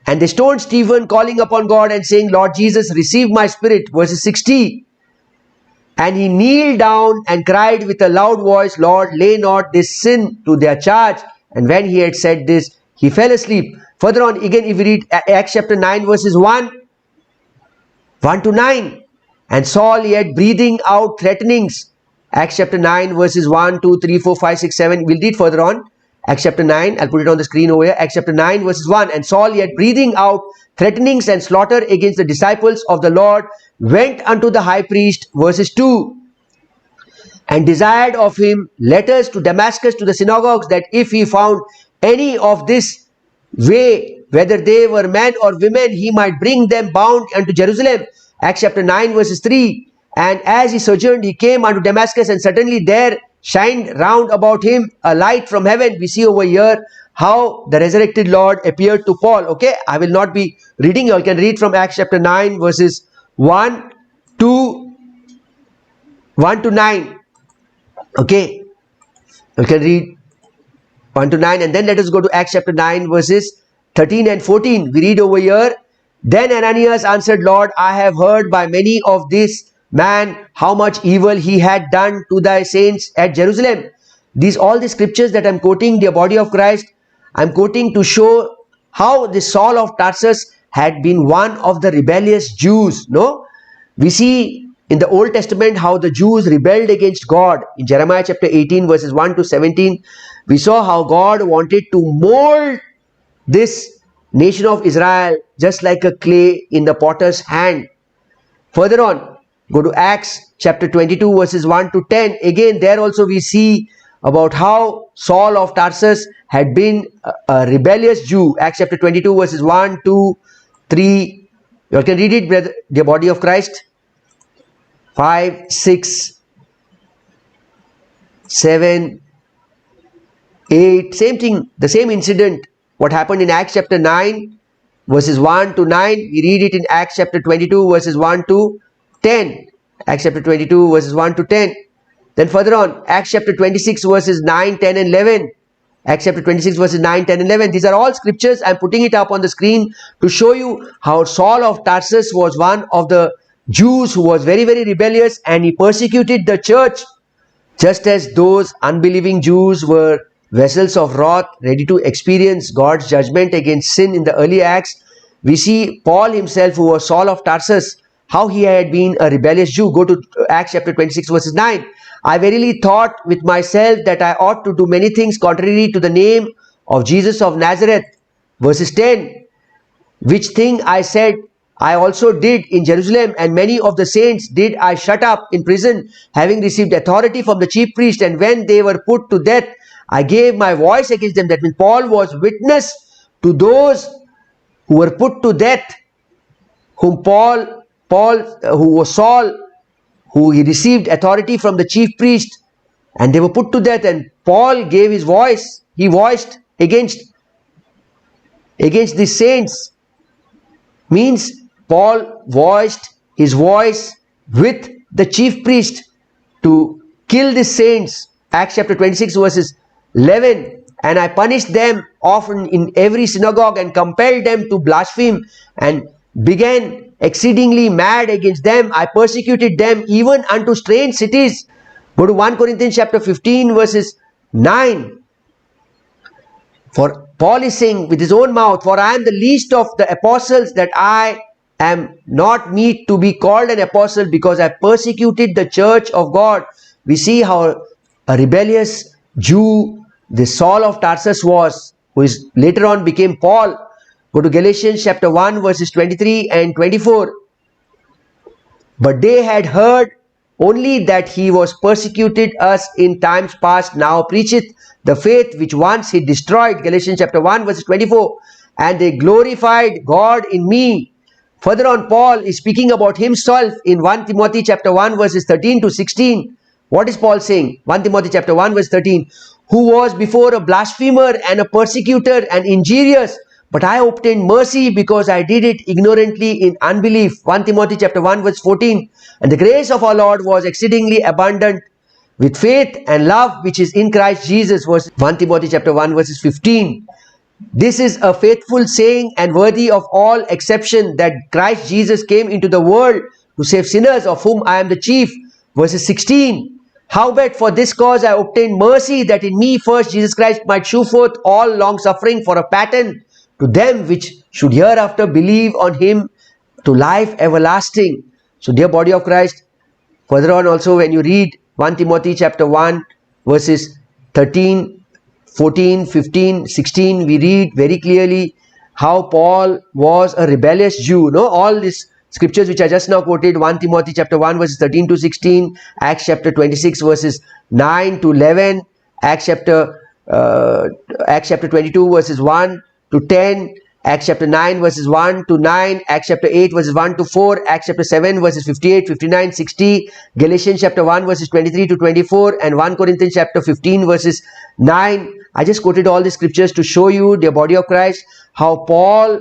And they stoned Stephen, calling upon God and saying, Lord Jesus, receive my spirit. Verses 60. And he kneeled down and cried with a loud voice, Lord, lay not this sin to their charge. And when he had said this, he fell asleep. Further on, again, if we read Acts chapter 9, verses 1 to 9. And Saul yet breathing out threatenings. Acts chapter 9, verses 1, 2, 3, 4, 5, 6, 7. We'll read further on. Acts chapter 9, I'll put it on the screen over here. Acts chapter 9, verses 1. And Saul yet breathing out threatenings and slaughter against the disciples of the Lord went unto the high priest, verses 2, and desired of him letters to Damascus to the synagogues, that if he found any of this way, whether they were men or women, he might bring them bound unto Jerusalem. Acts chapter 9, verses 3. And as he sojourned, he came unto Damascus, and suddenly there shined round about him a light from heaven. We see over here how the resurrected Lord appeared to Paul. Okay, I will not be reading. You all can read from Acts chapter 9, verses 1 to 9. Okay, you can read 1 to 9, and then let us go to Acts chapter 9, verses 13 and 14. We read over here, then Ananias answered, Lord, I have heard by many of this man how much evil he had done to thy saints at Jerusalem. All the scriptures that I'm quoting, dear body of Christ, I'm quoting to show how the Saul of Tarsus had been one of the rebellious Jews. No, we see in the Old Testament how the Jews rebelled against God. In Jeremiah chapter 18, verses 1 to 17, we saw how God wanted to mold this nation of Israel just like a clay in the potter's hand. Further on, go to Acts chapter 22, verses 1 to 10. Again, there also we see about how Saul of Tarsus had been a rebellious Jew. Acts chapter 22, verses 1, 2, 3. You all can read it, brother, dear body of Christ. 5, 6, 7, 8. Same thing, the same incident. What happened in Acts chapter 9, verses 1 to 9. We read it in Acts chapter 22, verses 1 to 10. Acts chapter 22, verses 1 to 10. Then further on, Acts chapter 26, verses 9, 10 and 11. Acts chapter 26, verses 9, 10 and 11. These are all scriptures. I'm putting it up on the screen to show you how Saul of Tarsus was one of the Jews who was very, very rebellious, and he persecuted the church, just as those unbelieving Jews were vessels of wrath ready to experience God's judgment against sin in the early Acts. We see Paul himself, who was Saul of Tarsus, how he had been a rebellious Jew. Go to Acts chapter 26, verses 9. I verily thought with myself that I ought to do many things contrary to the name of Jesus of Nazareth. Verses 10. Which thing I said I also did in Jerusalem, and many of the saints did I shut up in prison, having received authority from the chief priest. And when they were put to death, I gave my voice against them. That means Paul was witness to those who were put to death, whom who was Saul, who he received authority from the chief priest, and they were put to death. And Paul gave his voice. He voiced against the saints. Means Paul voiced his voice with the chief priest to kill the saints. Acts chapter 26, verses 11. And I punished them often in every synagogue, and compelled them to blaspheme, and began exceedingly mad against them. I persecuted them even unto strange cities. Go to 1 Corinthians chapter 15, verses 9. For Paul is saying with his own mouth, for I am the least of the apostles, that I am not meet to be called an apostle, because I persecuted the church of God. We see how a rebellious Jew this Saul of Tarsus was, who is later on became Paul. Go to Galatians chapter 1, verses 23 and 24. But they had heard only that he was persecuted us in times past, now preacheth the faith which once he destroyed. Galatians chapter 1, verses 24. And they glorified God in me. Further on, Paul is speaking about himself in 1 Timothy chapter 1, verses 13 to 16. What is Paul saying? 1 Timothy chapter 1, verse 13. Who was before a blasphemer and a persecutor and injurious, but I obtained mercy because I did it ignorantly in unbelief. 1 Timothy chapter 1, verse 14. And the grace of our Lord was exceedingly abundant with faith and love which is in Christ Jesus. 1 Timothy chapter 1, verses 15. This is a faithful saying and worthy of all exception, that Christ Jesus came into the world to save sinners, of whom I am the chief. verses 16. Howbeit for this cause I obtained mercy, that in me first Jesus Christ might shew forth all long suffering for a pattern to them which should hereafter believe on him to life everlasting. So dear body of Christ, further on also when you read 1 Timothy chapter 1 verses 13, 14, 15, 16, we read very clearly how Paul was a rebellious Jew. No, all these scriptures which I just now quoted, 1 Timothy chapter 1 verses 13 to 16, Acts chapter 26 verses 9 to 11, Acts chapter 22 verses 1 to 10, Acts chapter 9 verses 1 to 9, Acts chapter 8 verses 1 to 4, Acts chapter 7 verses 58, 59, 60, Galatians chapter 1 verses 23 to 24, and 1 Corinthians chapter 15 verses 9. I just quoted all the scriptures to show you, dear body of Christ, how Paul,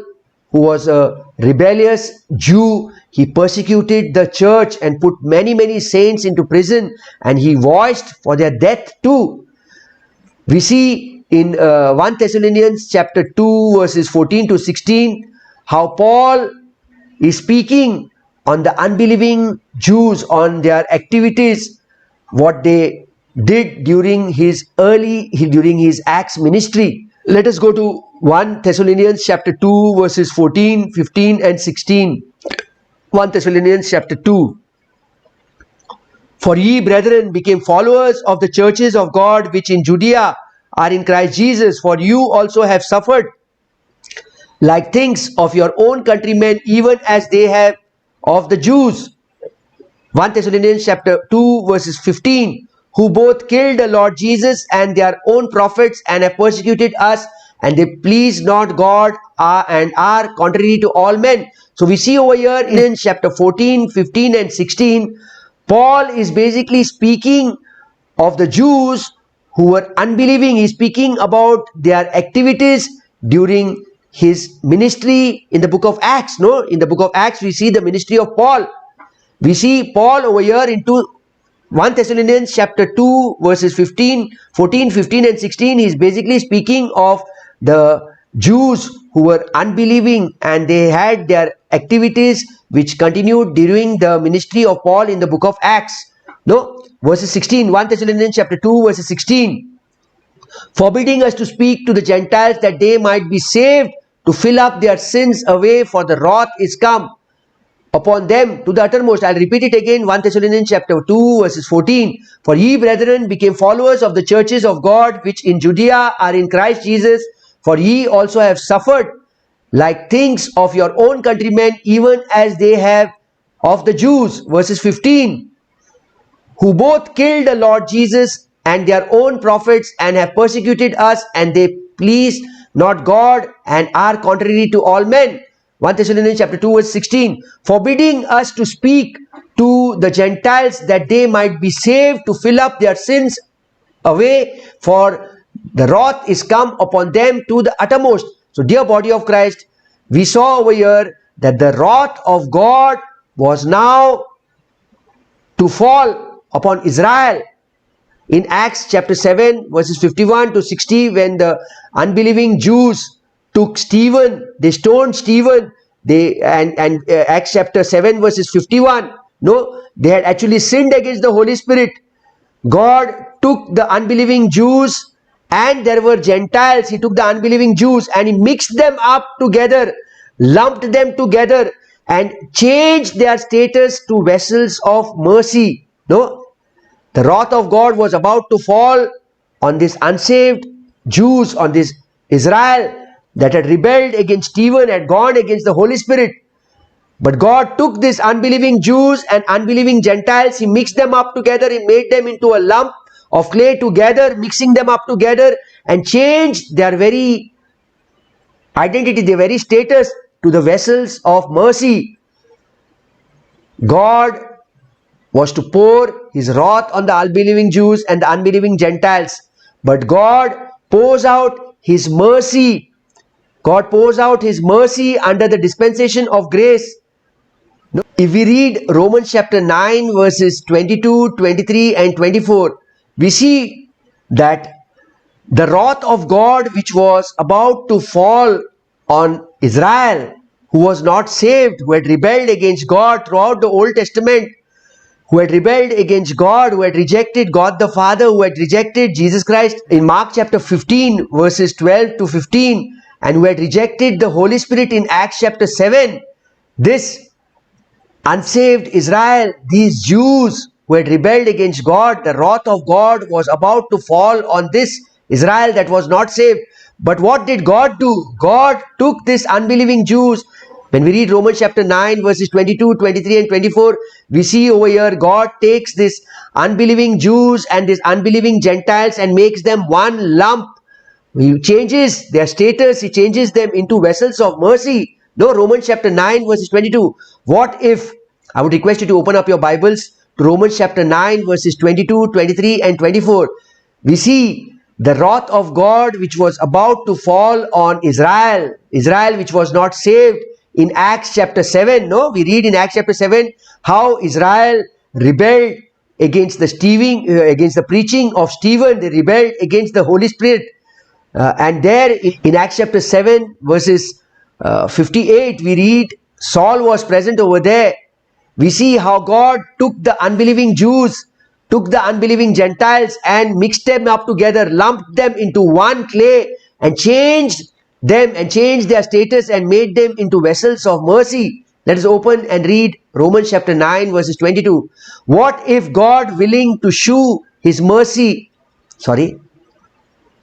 who was a rebellious Jew, he persecuted the church and put many saints into prison, and he voiced for their death too. We see in 1 Thessalonians chapter 2 verses 14 to 16 how Paul is speaking on the unbelieving Jews, on their activities, what they did during his Acts ministry. Let us go to 1 Thessalonians chapter 2 verses 14, 15 and 16. 1 Thessalonians chapter 2. For ye, brethren, became followers of the churches of God which in Judea are in Christ Jesus. For you also have suffered like things of your own countrymen, even as they have of the Jews. 1 Thessalonians chapter 2 verses 15. Who both killed the Lord Jesus and their own prophets, and have persecuted us, and they please not God, and are contrary to all men. So we see over here in chapter 14, 15 and 16, Paul is basically speaking of the Jews who were unbelieving. He's speaking about their activities during his ministry in the book of Acts. No, in the book of Acts we see the ministry of Paul. We see Paul over here into 1 Thessalonians chapter 2 verses 14, 15 and 16. He is basically speaking of the Jews who were unbelieving, and they had their activities which continued during the ministry of Paul in the book of Acts. No, verses 16, 1 Thessalonians chapter 2 verses 16. Forbidding us to speak to the Gentiles that they might be saved, to fill up their sins away, for the wrath is come upon them to the uttermost. I'll repeat it again, 1 Thessalonians chapter 2 verses 14. For ye, brethren, became followers of the churches of God which in Judea are in Christ Jesus. For ye also have suffered like things of your own countrymen, even as they have of the Jews. Verses 15. Who both killed the Lord Jesus and their own prophets, and have persecuted us, and they please not God, and are contrary to all men. 1 Thessalonians chapter 2 verse 16. Forbidding us to speak to the Gentiles that they might be saved, to fill up their sins away, for the wrath is come upon them to the uttermost. So dear body of Christ, we saw over here that the wrath of God was now to fall upon Israel. In Acts chapter 7 verses 51 to 60, when the unbelieving Jews took Stephen, they stoned Stephen, Acts chapter 7 verses 51, no, they had actually sinned against the Holy Spirit. God took the unbelieving Jews, and there were Gentiles. He took the unbelieving Jews and he mixed them up together, lumped them together, and changed their status to vessels of mercy. No, the wrath of God was about to fall on these unsaved Jews, on this Israel that had rebelled against Stephen, had gone against the Holy Spirit. But God took these unbelieving Jews and unbelieving Gentiles, He mixed them up together, He made them into a lump of clay together, mixing them up together, and changed their very identity, their very status to the vessels of mercy. God was to pour His wrath on the unbelieving Jews and the unbelieving Gentiles. But God pours out His mercy. God pours out His mercy under the dispensation of grace. If we read Romans chapter 9 verses 22, 23 and 24, we see that the wrath of God which was about to fall on Israel, who was not saved, who had rebelled against God throughout the Old Testament, who had rebelled against God, who had rejected God the Father, who had rejected Jesus Christ in Mark chapter 15 verses 12 to 15, and who had rejected the Holy Spirit in Acts chapter 7, this unsaved Israel, these Jews who had rebelled against God, the wrath of God was about to fall on this Israel that was not saved. But what did God do? God took this unbelieving Jews. When we read Romans chapter 9 verses 22, 23 and 24, we see over here God takes this unbelieving Jews and these unbelieving Gentiles and makes them one lump. He changes their status, he changes them into vessels of mercy. No, Romans chapter 9 verses 22. What if, I would request you to open up your Bibles to Romans chapter 9 verses 22, 23 and 24. We see the wrath of God which was about to fall on Israel, Israel which was not saved in Acts chapter 7. No, we read in Acts chapter 7 how Israel rebelled against against the preaching of Stephen. They rebelled against the Holy Spirit. And there in Acts chapter 7 verses 58, we read Saul was present over there. We see how God took the unbelieving Jews, took the unbelieving Gentiles and mixed them up together, lumped them into one clay and changed them and changed their status and made them into vessels of mercy. Let us open and read Romans chapter 9 verses 22. What if God willing to shew his mercy,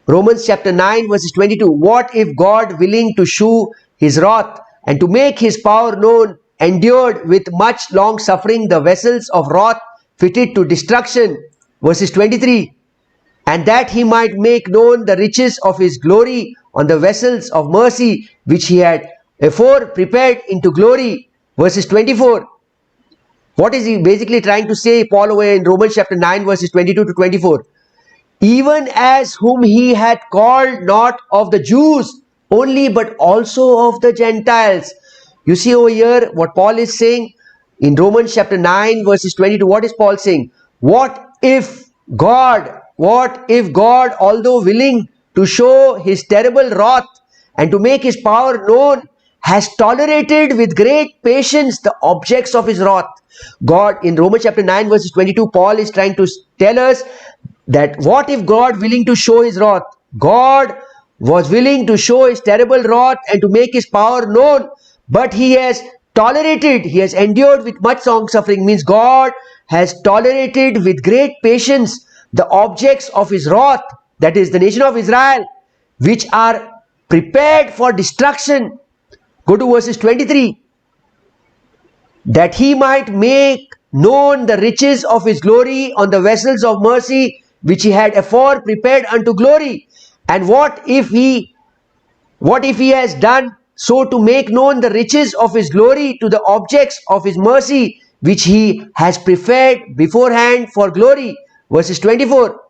Romans chapter 9 verses 22. What if God willing to shew his wrath and to make his power known endured with much long suffering the vessels of wrath fitted to destruction. Verses 23. And that he might make known the riches of his glory on the vessels of mercy which he had afore prepared into glory. Verses 24. What is he basically trying to say, Paul, over in Romans chapter 9 verses 22 to 24? Even as whom he had called not of the Jews only, but also of the Gentiles. You see over here what Paul is saying in Romans chapter 9 verses 22. What is Paul saying? What if God, although willing to show his terrible wrath and to make his power known, has tolerated with great patience the objects of his wrath. God, in Romans chapter 9 verses 22, Paul is trying to tell us that what if God willing to show his wrath? God was willing to show his terrible wrath and to make his power known, but he has tolerated, he has endured with much long suffering. Means God has tolerated with great patience the objects of his wrath, that is the nation of Israel, which are prepared for destruction. Go to verses 23. That he might make known the riches of his glory on the vessels of mercy which he had afore prepared unto glory. And what if he has done so to make known the riches of his glory to the objects of his mercy which he has prepared beforehand for glory. Verses 24.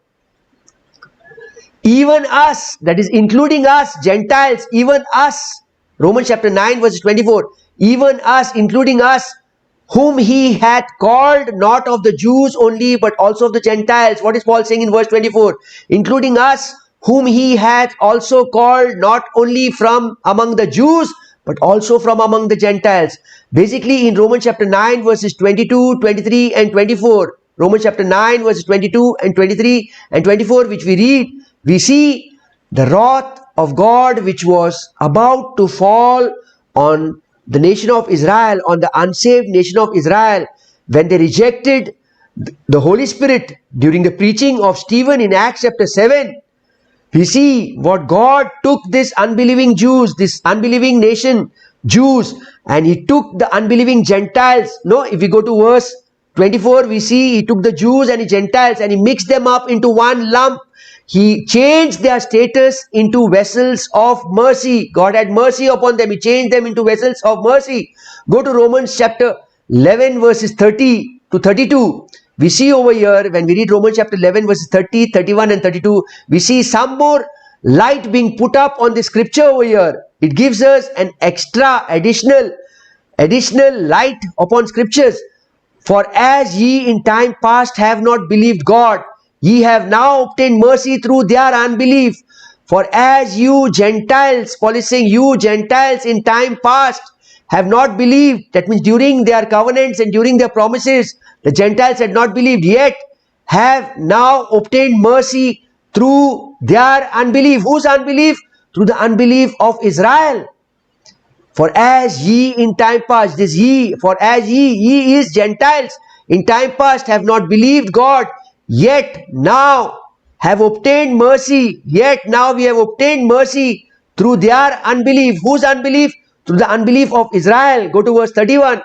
Even us, that is including us, Gentiles, even us. Romans chapter 9 verses 24. Even us, including us, whom he hath called not of the Jews only, but also of the Gentiles. What is Paul saying in verse 24? Including us, whom he hath also called not only from among the Jews, but also from among the Gentiles. Basically in Romans chapter 9 verses 22, 23 and 24. Romans chapter 9 verses 22 and 23 and 24, which we read, we see the wrath of God which was about to fall on the nation of Israel, on the unsaved nation of Israel, when they rejected the Holy Spirit during the preaching of Stephen in Acts chapter 7. We see what God took this unbelieving Jews, this unbelieving nation, Jews, and he took the unbelieving Gentiles. No, if we go to verse 24, we see he took the Jews and the Gentiles and he mixed them up into one lump. He changed their status into vessels of mercy. God had mercy upon them. He changed them into vessels of mercy. Go to Romans chapter 11 verses 30 to 32. We see over here, when we read Romans chapter 11 verses 30, 31 and 32, we see some more light being put up on the scripture over here. It gives us an additional light upon scriptures. For as ye in time past have not believed God, ye have now obtained mercy through their unbelief. For as you Gentiles, Paul is saying, you Gentiles in time past have not believed, that means during their covenants and during their promises, the Gentiles had not believed, yet have now obtained mercy through their unbelief. Whose unbelief? Through the unbelief of Israel. For as ye in time past, this ye, for as ye is Gentiles, in time past have not believed God, yet now have obtained mercy, yet now we have obtained mercy through their unbelief. Whose unbelief? Through the unbelief of Israel. Go to verse 31.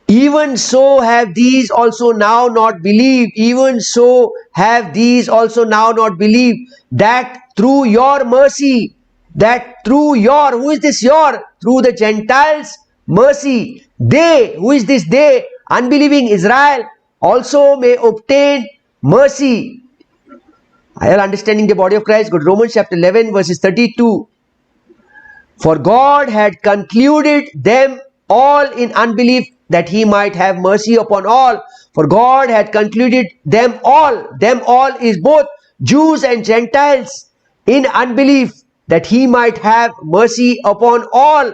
Even so have these also now not believed, even so have these also now not believed, that through your mercy, that through your, who is this your? Through the Gentiles' mercy, they, who is this they? Unbelieving Israel, also may obtain mercy. Are you understanding the body of Christ? Go to Romans chapter 11 verses 32. For God had concluded them all in unbelief, that he might have mercy upon all. For God had concluded them all. Them all is both Jews and Gentiles in unbelief, that he might have mercy upon all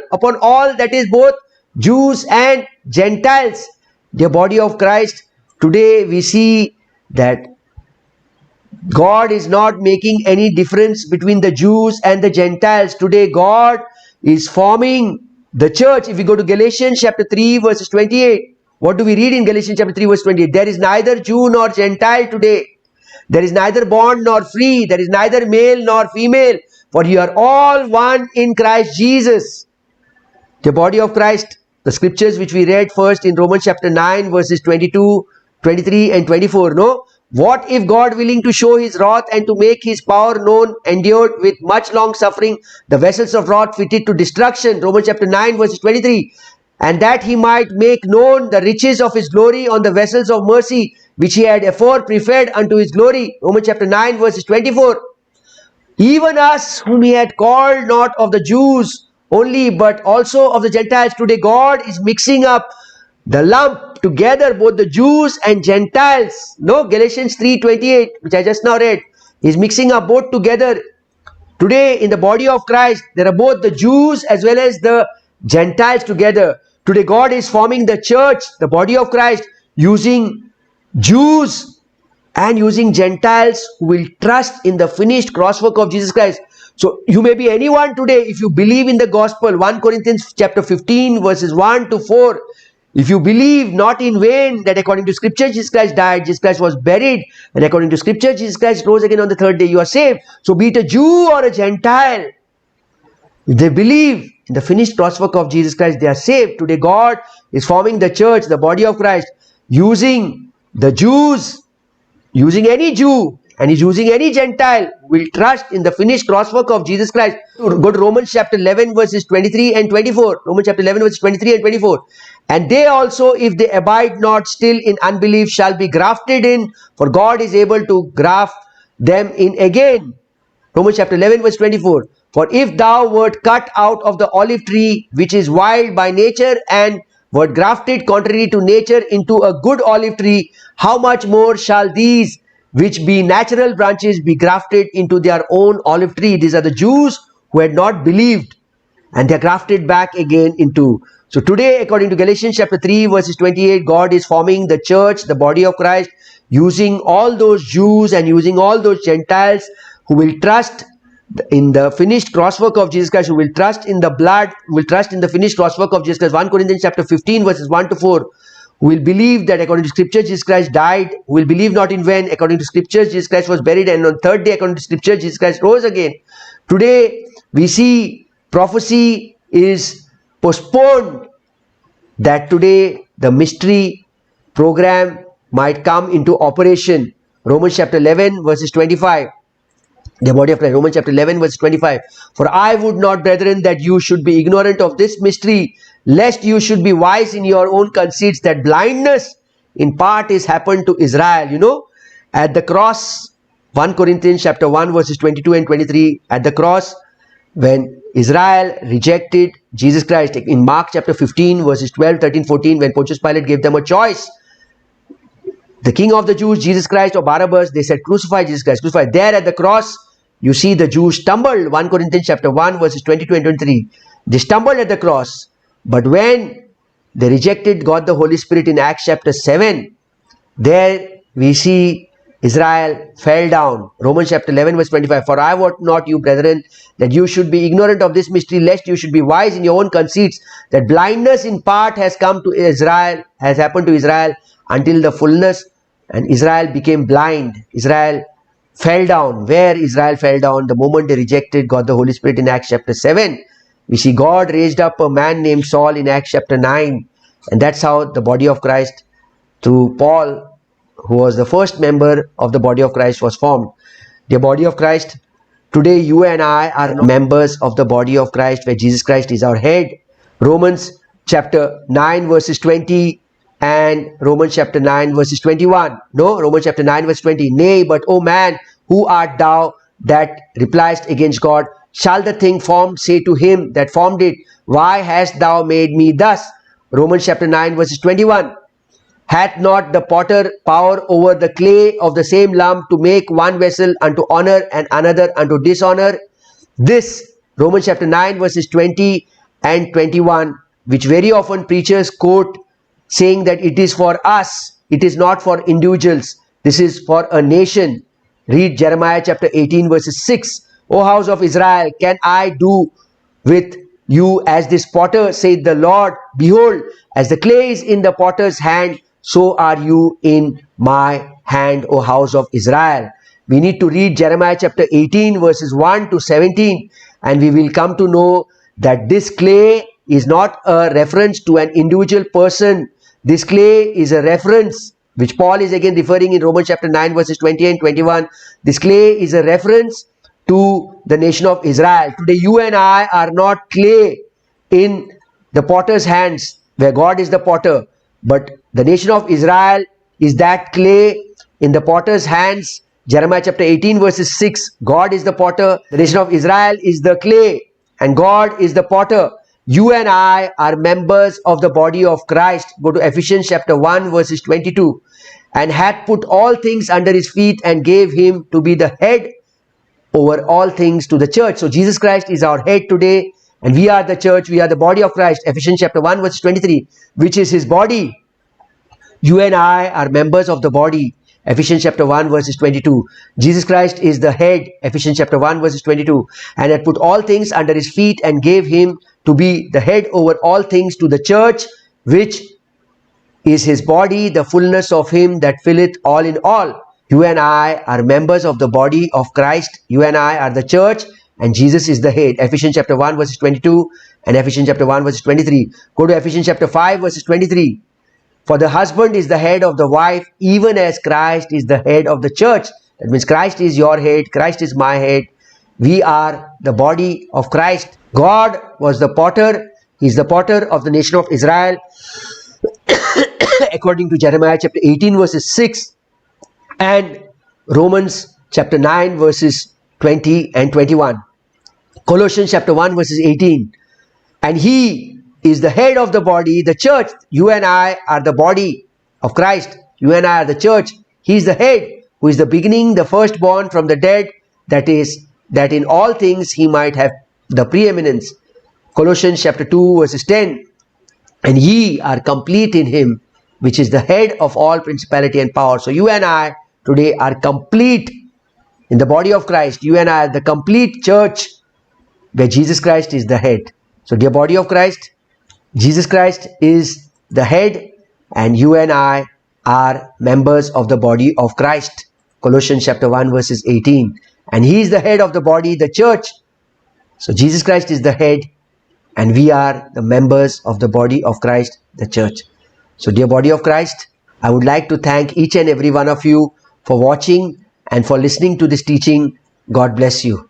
that is both Jews and Gentiles. The body of Christ, today we see that God is not making any difference between the Jews and the Gentiles. Today God is forming the church. If we go to Galatians chapter 3 verses 28, what do we read in Galatians chapter 3 verse 28? There is neither Jew nor Gentile today. There is neither bond nor free. There is neither male nor female. For you are all one in Christ Jesus. The body of Christ, the scriptures which we read first in Romans chapter 9 verses 22, 23 and 24. No? What if God, willing to show his wrath and to make his power known, endured with much long suffering the vessels of wrath fitted to destruction? Romans chapter 9 verses 23. And that he might make known the riches of his glory on the vessels of mercy, which he had afore prepared unto his glory. Romans chapter 9 verses 24. Even us whom he had called, not of the Jews only, but also of the Gentiles. Today God is mixing up the lump together, both the Jews and Gentiles. No, Galatians 3:28, which I just now read, is mixing up both together. Today in the body of Christ, there are both the Jews as well as the Gentiles together. Today God is forming the church, the body of Christ, using Jews and using Gentiles who will trust in the finished cross work of Jesus Christ. So you may be anyone today if you believe in the gospel. 1 Corinthians chapter 15 verses 1 to 4. If you believe not in vain that according to scripture Jesus Christ died, Jesus Christ was buried, and according to scripture Jesus Christ rose again on the third day, you are saved. So be it a Jew or a Gentile, if they believe in the finished cross work of Jesus Christ, they are saved. Today God is forming the church, the body of Christ, using the Jews, using any Jew, and he's using any Gentile who will trust in the finished cross work of Jesus Christ. Go to Romans chapter 11 verses 23 and 24. Romans chapter 11 verses 23 and 24. And they also, if they abide not still in unbelief, shall be grafted in, for God is able to graft them in again. Romans chapter 11 verse 24. For if thou wert cut out of the olive tree, which is wild by nature, and wert grafted contrary to nature into a good olive tree, how much more shall these which be natural branches be grafted into their own olive tree? These are the Jews who had not believed, and they are grafted back again into. So today, according to Galatians chapter 3 verses 28, God is forming the church, the body of Christ, using all those Jews and using all those Gentiles who will trust in the finished cross work of Jesus Christ, who will trust in the blood, who will trust in the finished cross work of Jesus Christ. 1 Corinthians chapter 15 verses 1 to 4. Who will believe that according to scripture Jesus Christ died, who will believe not in vain, according to scriptures Jesus Christ was buried, and on third day according to scripture Jesus Christ rose again. Today we see prophecy is postponed, that today the mystery program might come into operation. Romans chapter 11 verses 25. The body of Christ, Romans chapter 11 verse 25. For I would not, brethren, that you should be ignorant of this mystery, lest you should be wise in your own conceits, that blindness in part is happened to Israel. You know, at the cross, 1 Corinthians chapter 1 verses 22 and 23, at the cross, when Israel rejected Jesus Christ, in Mark chapter 15 verses 12, 13, 14, when Pontius Pilate gave them a choice, the King of the Jews, Jesus Christ or Barabbas, they said, crucify Jesus Christ, crucify. There at the cross, you see the Jews stumbled. 1 Corinthians chapter 1 verses 22 and 23. They stumbled at the cross. But when they rejected God the Holy Spirit in Acts chapter 7, there we see Israel fell down. Romans chapter 11 verse 25. For I want not you, brethren, that you should be ignorant of this mystery, lest you should be wise in your own conceits, that blindness in part has come to Israel, has happened to Israel until the fullness, and Israel became blind. Israel fell down. Where Israel fell down? The moment they rejected God the Holy Spirit in Acts chapter 7. We see God raised up a man named Saul in Acts chapter 9. And that's how the body of Christ, through Paul, who was the first member of the body of Christ, was formed. The body of Christ, today you and I are members of the body of Christ, where Jesus Christ is our head. Romans chapter 9 verses 20 and Romans chapter 9 verses 21. No, Romans chapter 9 verse 20. Nay, but O man, who art thou that repliest against God? Shall the thing formed say to him that formed it, why hast thou made me thus? Romans chapter 9 verses 21. Hath not the potter power over the clay of the same lump to make one vessel unto honor and another unto dishonor? This, Romans chapter 9 verses 20 and 21, which very often preachers quote, saying that it is for us, it is not for individuals, this is for a nation. Read Jeremiah chapter 18 verses 6. O house of Israel, can I do with you as this potter, saith the Lord? Behold, as the clay is in the potter's hand, so are you in my hand, O house of Israel. We need to read Jeremiah chapter 18 verses 1 to 17, and we will come to know that this clay is not a reference to an individual person. This clay is a reference, which Paul is again referring in Romans chapter 9 verses 20 and 21. This clay is a reference to the nation of Israel. Today you and I are not clay in the potter's hands, where God is the potter, but the nation of Israel is that clay in the potter's hands. Jeremiah chapter 18 verses 6, God is the potter, the nation of Israel is the clay, and God is the potter. You and I are members of the body of Christ. Go to Ephesians chapter 1 verses 22. And had put all things under his feet and gave him to be the head over all things to the church. So Jesus Christ is our head today, and we are the church, we are the body of Christ. Ephesians chapter 1 verse 23, which is his body. You and I are members of the body. Ephesians chapter 1 verses 22. Jesus Christ is the head. Ephesians chapter 1 verses 22. And had put all things under his feet and gave him to be the head over all things to the church, which is his body, the fullness of him that filleth all in all. You and I are members of the body of Christ. You and I are the church, and Jesus is the head. Ephesians chapter 1 verses 22 and Ephesians chapter 1 verses 23. Go to Ephesians chapter 5 verses 23. For the husband is the head of the wife, even as Christ is the head of the church. That means Christ is your head, Christ is my head. We are the body of Christ. God was the potter. He is the potter of the nation of Israel. According to Jeremiah chapter 18 verses 6 and Romans chapter 9 verses 20 and 21. Colossians chapter 1 verses 18. And he is the head of the body, the church. You and I are the body of Christ. You and I are the church. He is the head, who is the beginning, the firstborn from the dead, that is, that in all things he might have the preeminence. Colossians chapter 2 verses 10. And ye are complete in him, which is the head of all principality and power. So you and I today are complete in the body of Christ. You and I are the complete church, where Jesus Christ is the head. So dear body of Christ, Jesus Christ is the head, and you and I are members of the body of Christ. Colossians chapter 1 verses 18. And he is the head of the body, the church. So Jesus Christ is the head, and we are the members of the body of Christ, the church. So dear body of Christ, I would like to thank each and every one of you for watching and for listening to this teaching. God bless you.